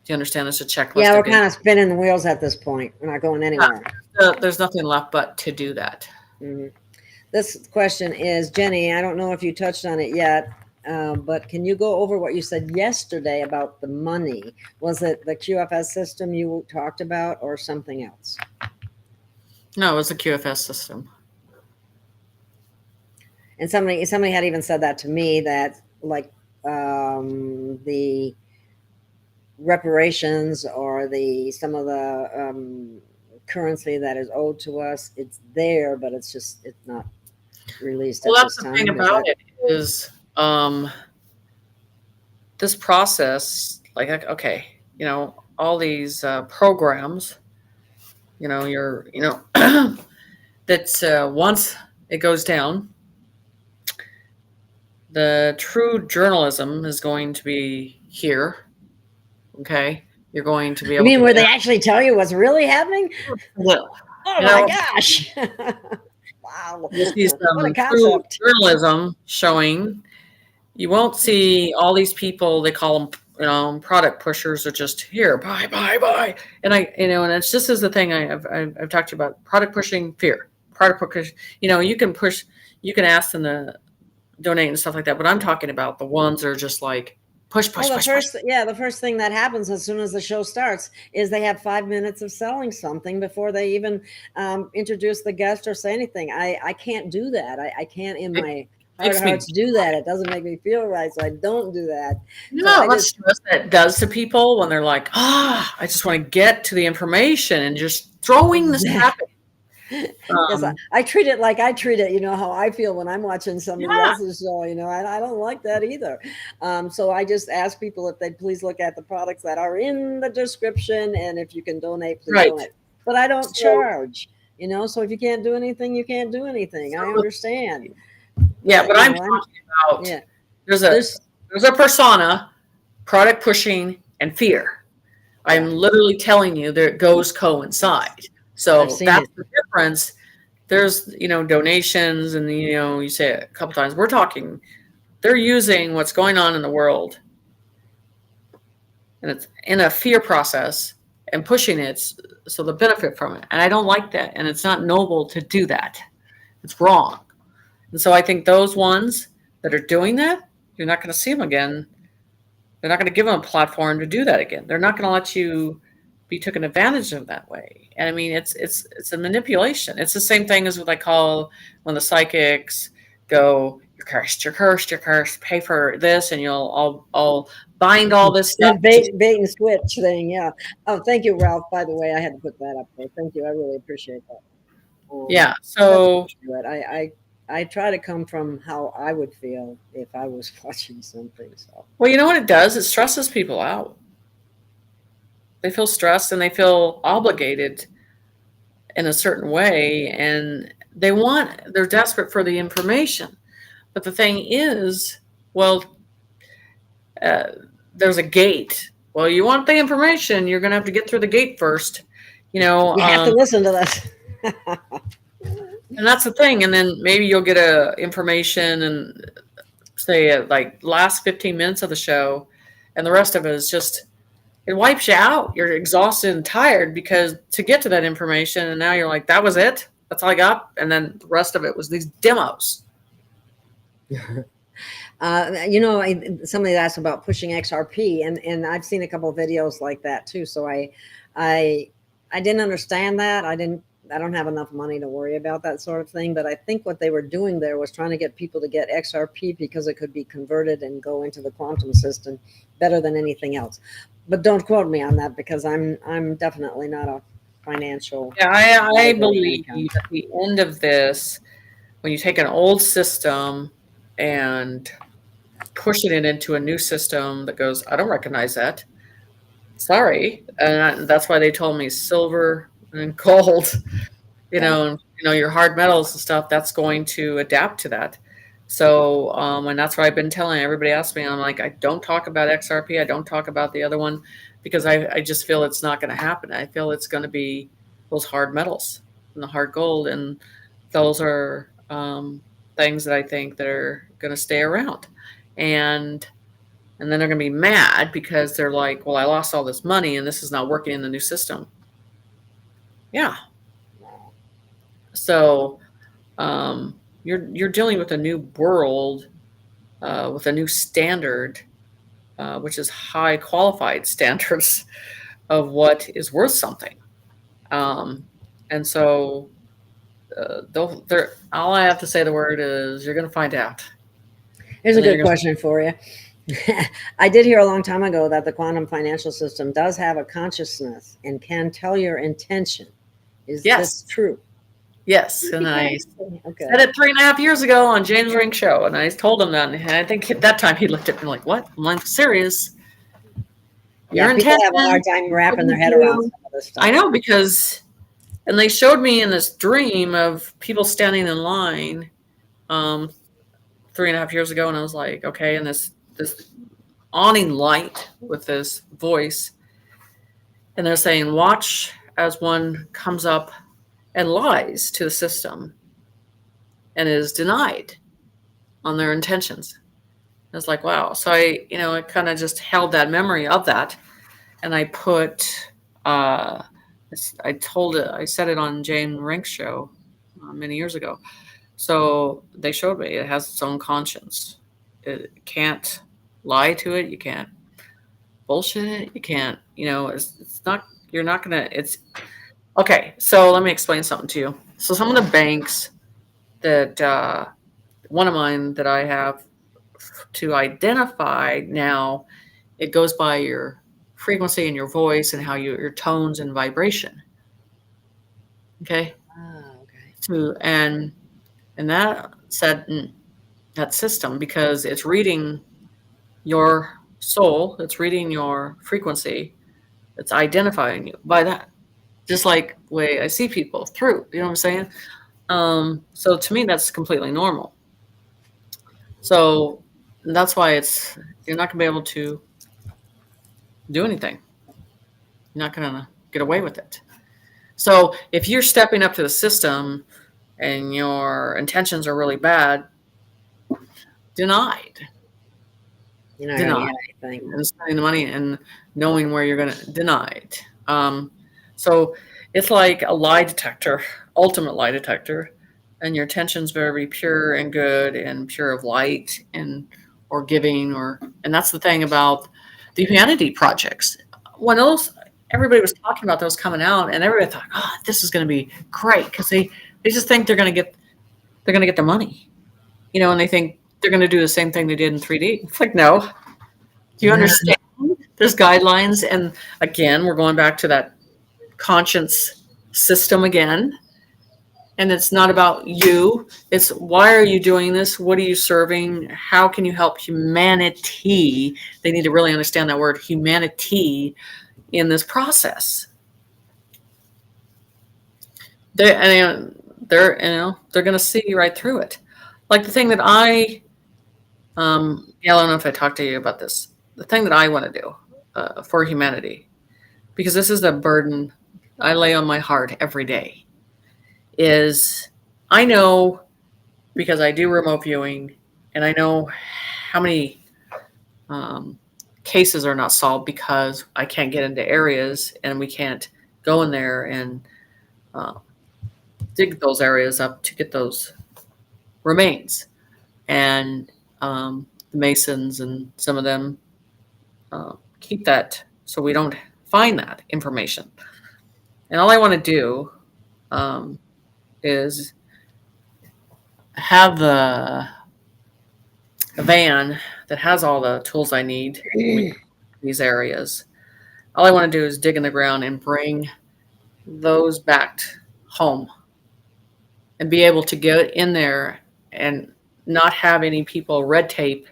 Do you understand? There's a checklist. Yeah, we're kind of spinning the wheels at this point. We're not going anywhere. There's nothing left but to do that. Mm-hmm. This question is, Jenny, I don't know if you touched on it yet, but can you go over what you said yesterday about the money? Was it the QFS system you talked about or something else? No, it was a QFS system. And somebody had even said that to me, that like the reparations or some of the currency that is owed to us, it's there, but it's not released. Well, that's the thing about it is this process, like, okay, all these programs, that once it goes down, the true journalism is going to be here. Okay, you're going to be able. You mean where they actually tell you what's really happening? Yeah. Oh my gosh! Wow, you see what a true concept. Journalism showing. You won't see all these people. They call them, product pushers, are just here, buy, and and it's just as the thing I've talked to you about, product pushing, fear, product pushing. You can ask them to donate and stuff like that, but I'm talking about the ones that are just like push. The first thing that happens as soon as the show starts is they have 5 minutes of selling something before they even introduce the guest or say anything. I can't do that. I can't in my heart of hearts do that. It doesn't make me feel right, so I don't do that. How much stress that does to people when they're like, I just want to get to the information and just throwing this happening. Yes, I treat it like I treat it, how I feel when I'm watching somebody else's show, I don't like that either. So I just ask people if they'd please look at the products that are in the description, and if you can donate, please donate. But I don't charge, so if you can't do anything, you can't do anything. I understand. Yeah, but I'm talking about there's a persona, product pushing, and fear. I'm literally telling you that it goes coincide. So that's the difference. There's, donations, and, you say it a couple times. They're using what's going on in the world, and it's in a fear process and pushing it so they benefit from it. And I don't like that. And it's not noble to do that. It's wrong. And so I think those ones that are doing that, you're not going to see them again. They're not going to give them a platform to do that again. They're not going to let you be taken advantage of that way. And I mean, it's a manipulation. It's the same thing as what I call when the psychics go, you're cursed, pay for this, and I'll bind all this stuff. Bait and switch thing, yeah. Oh, thank you, Ralph. By the way, I had to put that up there. Thank you. I really appreciate that. Yeah. So I try to come from how I would feel if I was watching something. So. Well, you know what it does? It stresses people out. They feel stressed and they feel obligated in a certain way, and they're desperate for the information. But the thing is, there's a gate. Well, you want the information, you're going to have to get through the gate first. You have to listen to this. And that's the thing. And then maybe you'll get information and say like last 15 minutes of the show, and the rest of it is just, it wipes you out. You're exhausted and tired because to get to that information, and now you're like, that was it? That's all I got? And then the rest of it was these demos. Somebody asked about pushing XRP, and I've seen a couple of videos like that too. So I didn't understand that. I don't have enough money to worry about that sort of thing. But I think what they were doing there was trying to get people to get XRP because it could be converted and go into the quantum system better than anything else. But don't quote me on that, because I'm definitely not a financial. Yeah, I believe at the end of this, when you take an old system and pushing it into a new system that goes, I don't recognize that. Sorry. And that's why they told me silver and gold, and your hard metals and stuff, that's going to adapt to that. So, and that's what I've been telling everybody. Asks me, I'm like, I don't talk about XRP. I don't talk about the other one because I just feel it's not going to happen. I feel it's going to be those hard metals and the hard gold, and those are things that I think that are going to stay around, and then they're going to be mad because they're like, well, I lost all this money and this is not working in the new system. Yeah. So you're dealing with a new world, with a new standard, which is high qualified standards of what is worth something. And so all I have to say the word is you're going to find out. Here's a good question for you. I did hear a long time ago that the quantum financial system does have a consciousness and can tell your intention. Is this true? Yes, and I said it 3.5 years ago on James Ring show, and I told him that, and I think at that time he looked at me like, "What? I'm like, serious? Yeah, people have a hard time wrapping their head around some of this stuff. I know, because, and they showed me in this dream of people standing in line 3.5 years ago, and I was like, okay, and this awning light with this voice, and they're saying, watch as one comes up and lies to the system and is denied on their intentions. I was like, wow. So I kind of just held that memory of that, and I put, I said it on Jane Rink's show many years ago. So they showed me it has its own conscience. It can't lie to it. You can't bullshit it. You can't, it's not, you're not going to, it's, okay. So let me explain something to you. So some of the banks that, one of mine that I have to identify now, it goes by your frequency and your voice and how your tones and vibration. Okay. Okay. And that said, that system, because it's reading your soul, it's reading your frequency, it's identifying you by that. Just like the way I see people through, you know what I'm saying? So to me, that's completely normal. So that's why you're not gonna be able to do anything. You're not gonna get away with it. So if you're stepping up to the system and your intentions are really bad, denied. Denied. And spending the money and knowing where you're going to deny it. So it's like a lie detector, ultimate lie detector, and your intention's very pure and good and pure of light or giving, and that's the thing about the humanity projects. When everybody was talking about those coming out, and everybody thought, oh, this is going to be great, because they just think they're going to get the money, and they think they're going to do the same thing they did in 3D. It's like, no. Do you understand? There's guidelines, and again, we're going back to that conscience system again. And it's not about you. It's why are you doing this? What are you serving? How can you help humanity? They need to really understand that word, humanity, in this process. They're going to see right through it. Like the thing that I don't know if I talked to you about this. The thing that I want to do for humanity, because this is the burden I lay on my heart every day, is I know, because I do remote viewing, and I know how many cases are not solved because I can't get into areas and we can't go in there and dig those areas up to get those remains. And the Masons and some of them keep that so we don't find that information. And all I want to do is have a van that has all the tools I need in these areas. All I want to do is dig in the ground and bring those back home and be able to get in there and not have any people red tape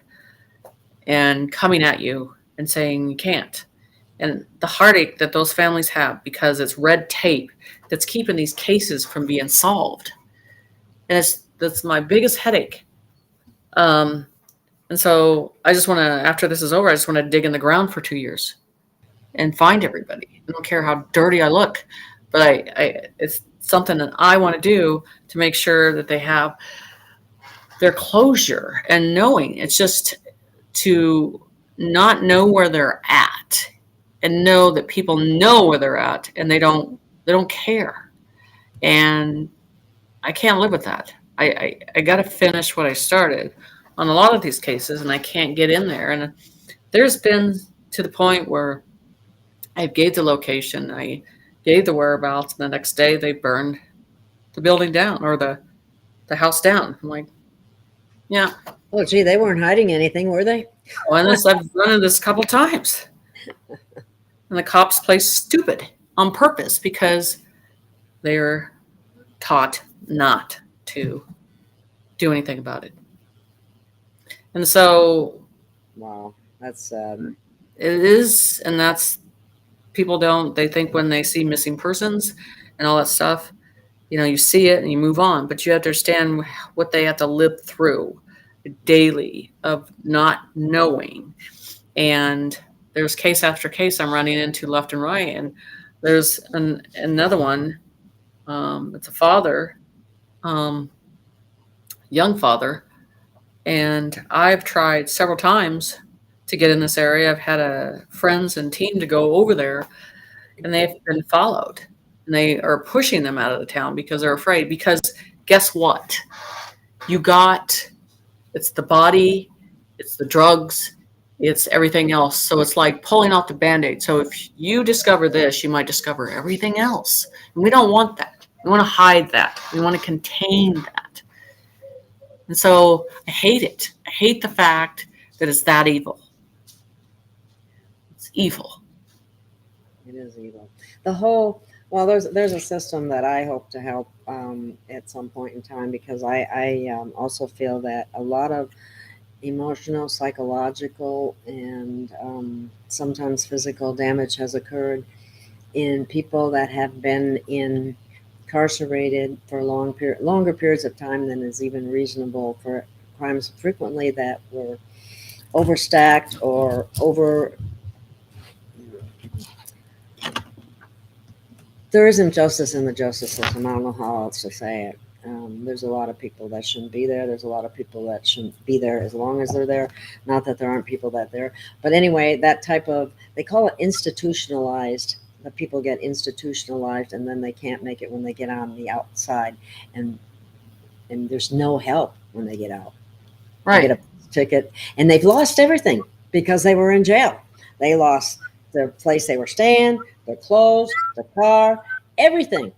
and coming at you and saying you can't. And the heartache that those families have because it's red tape that's keeping these cases from being solved. And that's my biggest headache. And so I just want to, after this is over, I just want to dig in the ground for 2 years and find everybody. I don't care how dirty I look, but it's something that I want to do to make sure that they have their closure and knowing. It's just to not know where they're at and know that people know where they're at and they don't care. And I can't live with that. I got to finish what I started on a lot of these cases, and I can't get in there. And there's been to the point where I gave the location, I gave the whereabouts, and the next day they burned the building down or the house down. I'm like, yeah. Oh, gee, they weren't hiding anything, were they? Well, and I've run into this a couple times. And the cops play stupid on purpose because they're taught not to do anything about it. And so, wow, that's sad. It is, and that's, people they think when they see missing persons and all that stuff, you see it and you move on, but you have to understand what they have to live through daily of not knowing. And there's case after case I'm running into left and right. And there's another one. It's a father, young father. And I've tried several times to get in this area. I've had friends and team to go over there, and they've been followed. And they are pushing them out of the town because they're afraid. Because guess what? It's the body, it's the drugs, it's everything else. So it's like pulling off the Band-Aid. So if you discover this, you might discover everything else. And we don't want that. We want to hide that. We want to contain that. And so I hate it. I hate the fact that it's that evil. It's evil. It is evil. Well, there's a system that I hope to help at some point in time, because I also feel that a lot of emotional, psychological, and sometimes physical damage has occurred in people that have been incarcerated for longer periods of time than is even reasonable for crimes frequently that were overstacked or there isn't justice in the justice system. I don't know how else to say it. There's a lot of people that shouldn't be there. There's a lot of people that shouldn't be there as long as they're there. Not that there aren't people that there. But anyway, that type of, they call it institutionalized. The people get institutionalized and then they can't make it when they get on the outside. And there's no help when they get out. Right. They get a ticket and they've lost everything because they were in jail. They lost their place they were staying, their clothes, their car, everything.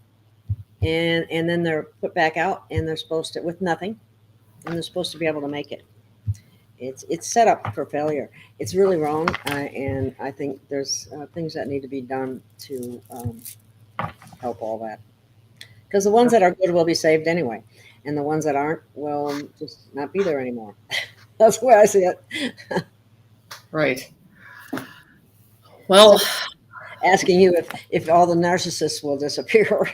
And then they're put back out and they're supposed to, with nothing, and they're supposed to be able to make it. It's set up for failure. It's really wrong. And I think there's things that need to be done to help all that. Because the ones that are good will be saved anyway. And the ones that aren't will just not be there anymore. That's the way I see it. Right. Well, so, asking you if all the narcissists will disappear.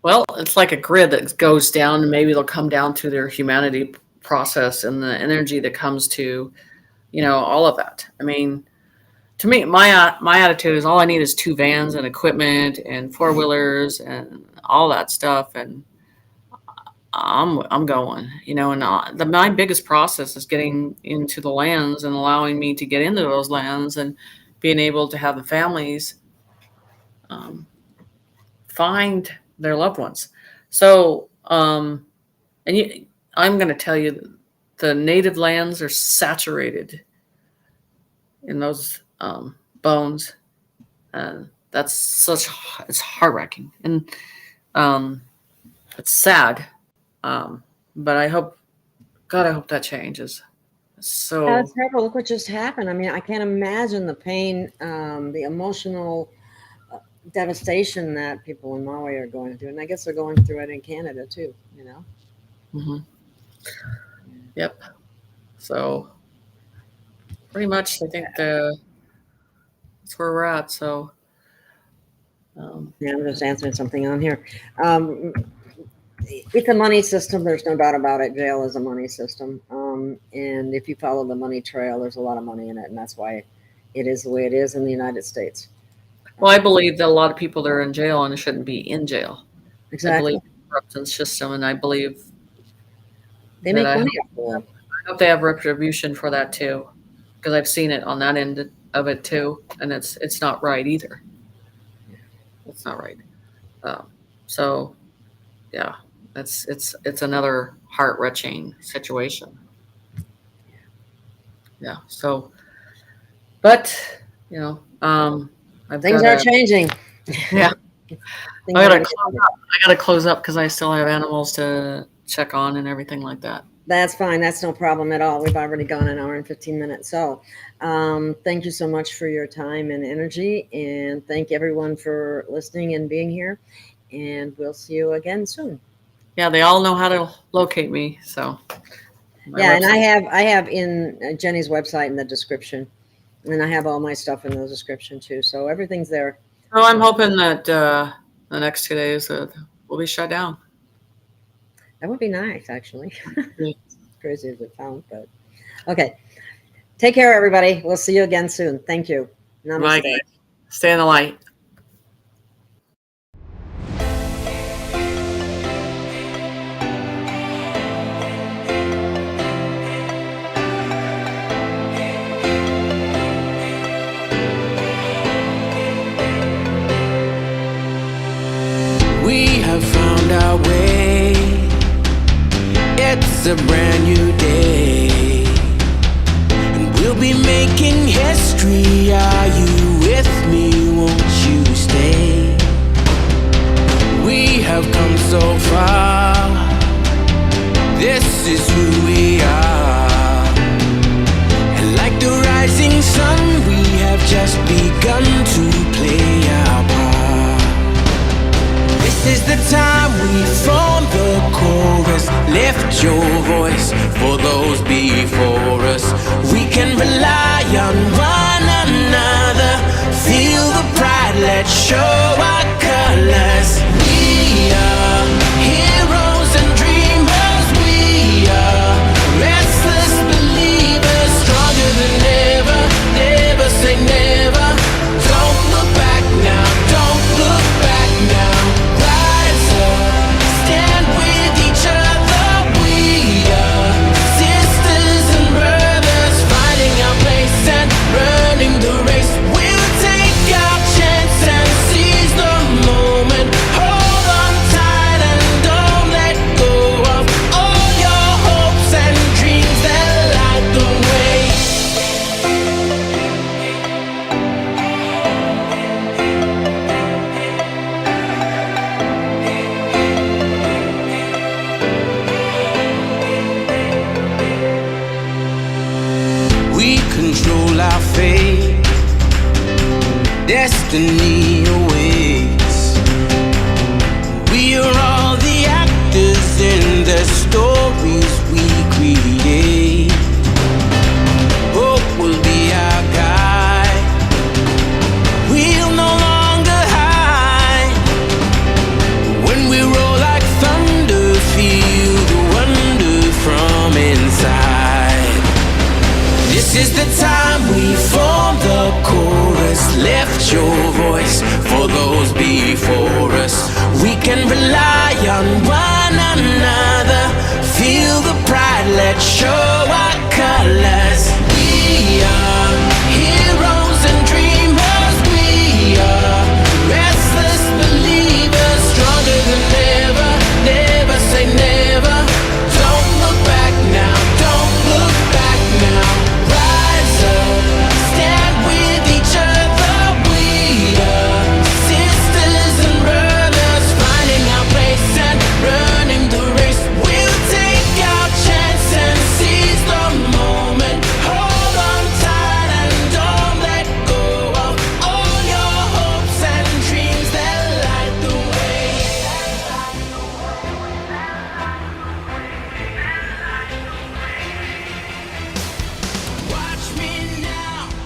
Well, it's like a grid that goes down, and maybe they'll come down to their humanity process and the energy that comes to, all of that. I mean, to me, my attitude is all I need is 2 vans and equipment and 4-wheelers and all that stuff, and I'm going. And my biggest process is getting into the lands and allowing me to get into those lands and being able to have the families find their loved ones. So, I'm going to tell you, the native lands are saturated in those bones. It's heart-wrenching, and it's sad. But I hope that changes. So that's terrible. Look what just happened. I mean, I can't imagine the pain, the emotional devastation that people in Maui are going through, and I guess they're going through it in Canada too. Mm-hmm. Yep. So pretty much, I think that's where we're at. So Yeah, I'm just answering something on here. It's a money system. There's no doubt about it. Jail is a money system. And if you follow the money trail, there's a lot of money in it. And that's why it is the way it is in the United States. Well, I believe that a lot of people that are in jail and shouldn't be in jail. Exactly. I believe in the corruption system, and I believe they make money off of them. I hope they have retribution for that too, because I've seen it on that end of it too, and it's not right either. It's not right. So, yeah, it's another heart-wrenching situation. Yeah. So, but things are changing. Yeah. I gotta close up because I still have animals to check on and everything like that. That's fine. That's no problem at all. We've already gone an hour and 15 minutes. So thank you so much for your time and energy. And thank everyone for listening and being here. And we'll see you again soon. Yeah, they all know how to locate me. So yeah, and I have in Jenny's website in the description. And I have all my stuff in the description too. So everything's there. Oh, I'm hoping that the next 2 days will be shut down. That would be nice, actually. Crazy as it sounds, but okay. Take care, everybody. We'll see you again soon. Thank you. Namaste. Bye. Stay in the light. We have found our way. It's a brand new day, and we'll be making history. Are you with me? Won't you stay? We have come so far. This is who we are, and like the rising sun, we have just begun to play our part. This is the time we form the chorus. Lift your voice for those before us. We can rely on one another. Feel the pride, let's show our colors. We are heroes and dreamers. We are restless believers, stronger than ever. Never say never. Don't look back now, don't look back now. Rise up, stand with each other. We are sisters and brothers, finding our place and running the race. We'll take our chance and seize the moment. Hold on tight and don't let go of all your hopes and dreams that light the way. We control our fate. Destiny awaits. We are all the actors in the stories we create. Hope will be our guide. We'll no longer hide. When we roll like thunder, feel the wonder from inside. This is the time we form the chorus. Lift your voice for those before us. We can rely on one another. Feel the pride, let's show our colors.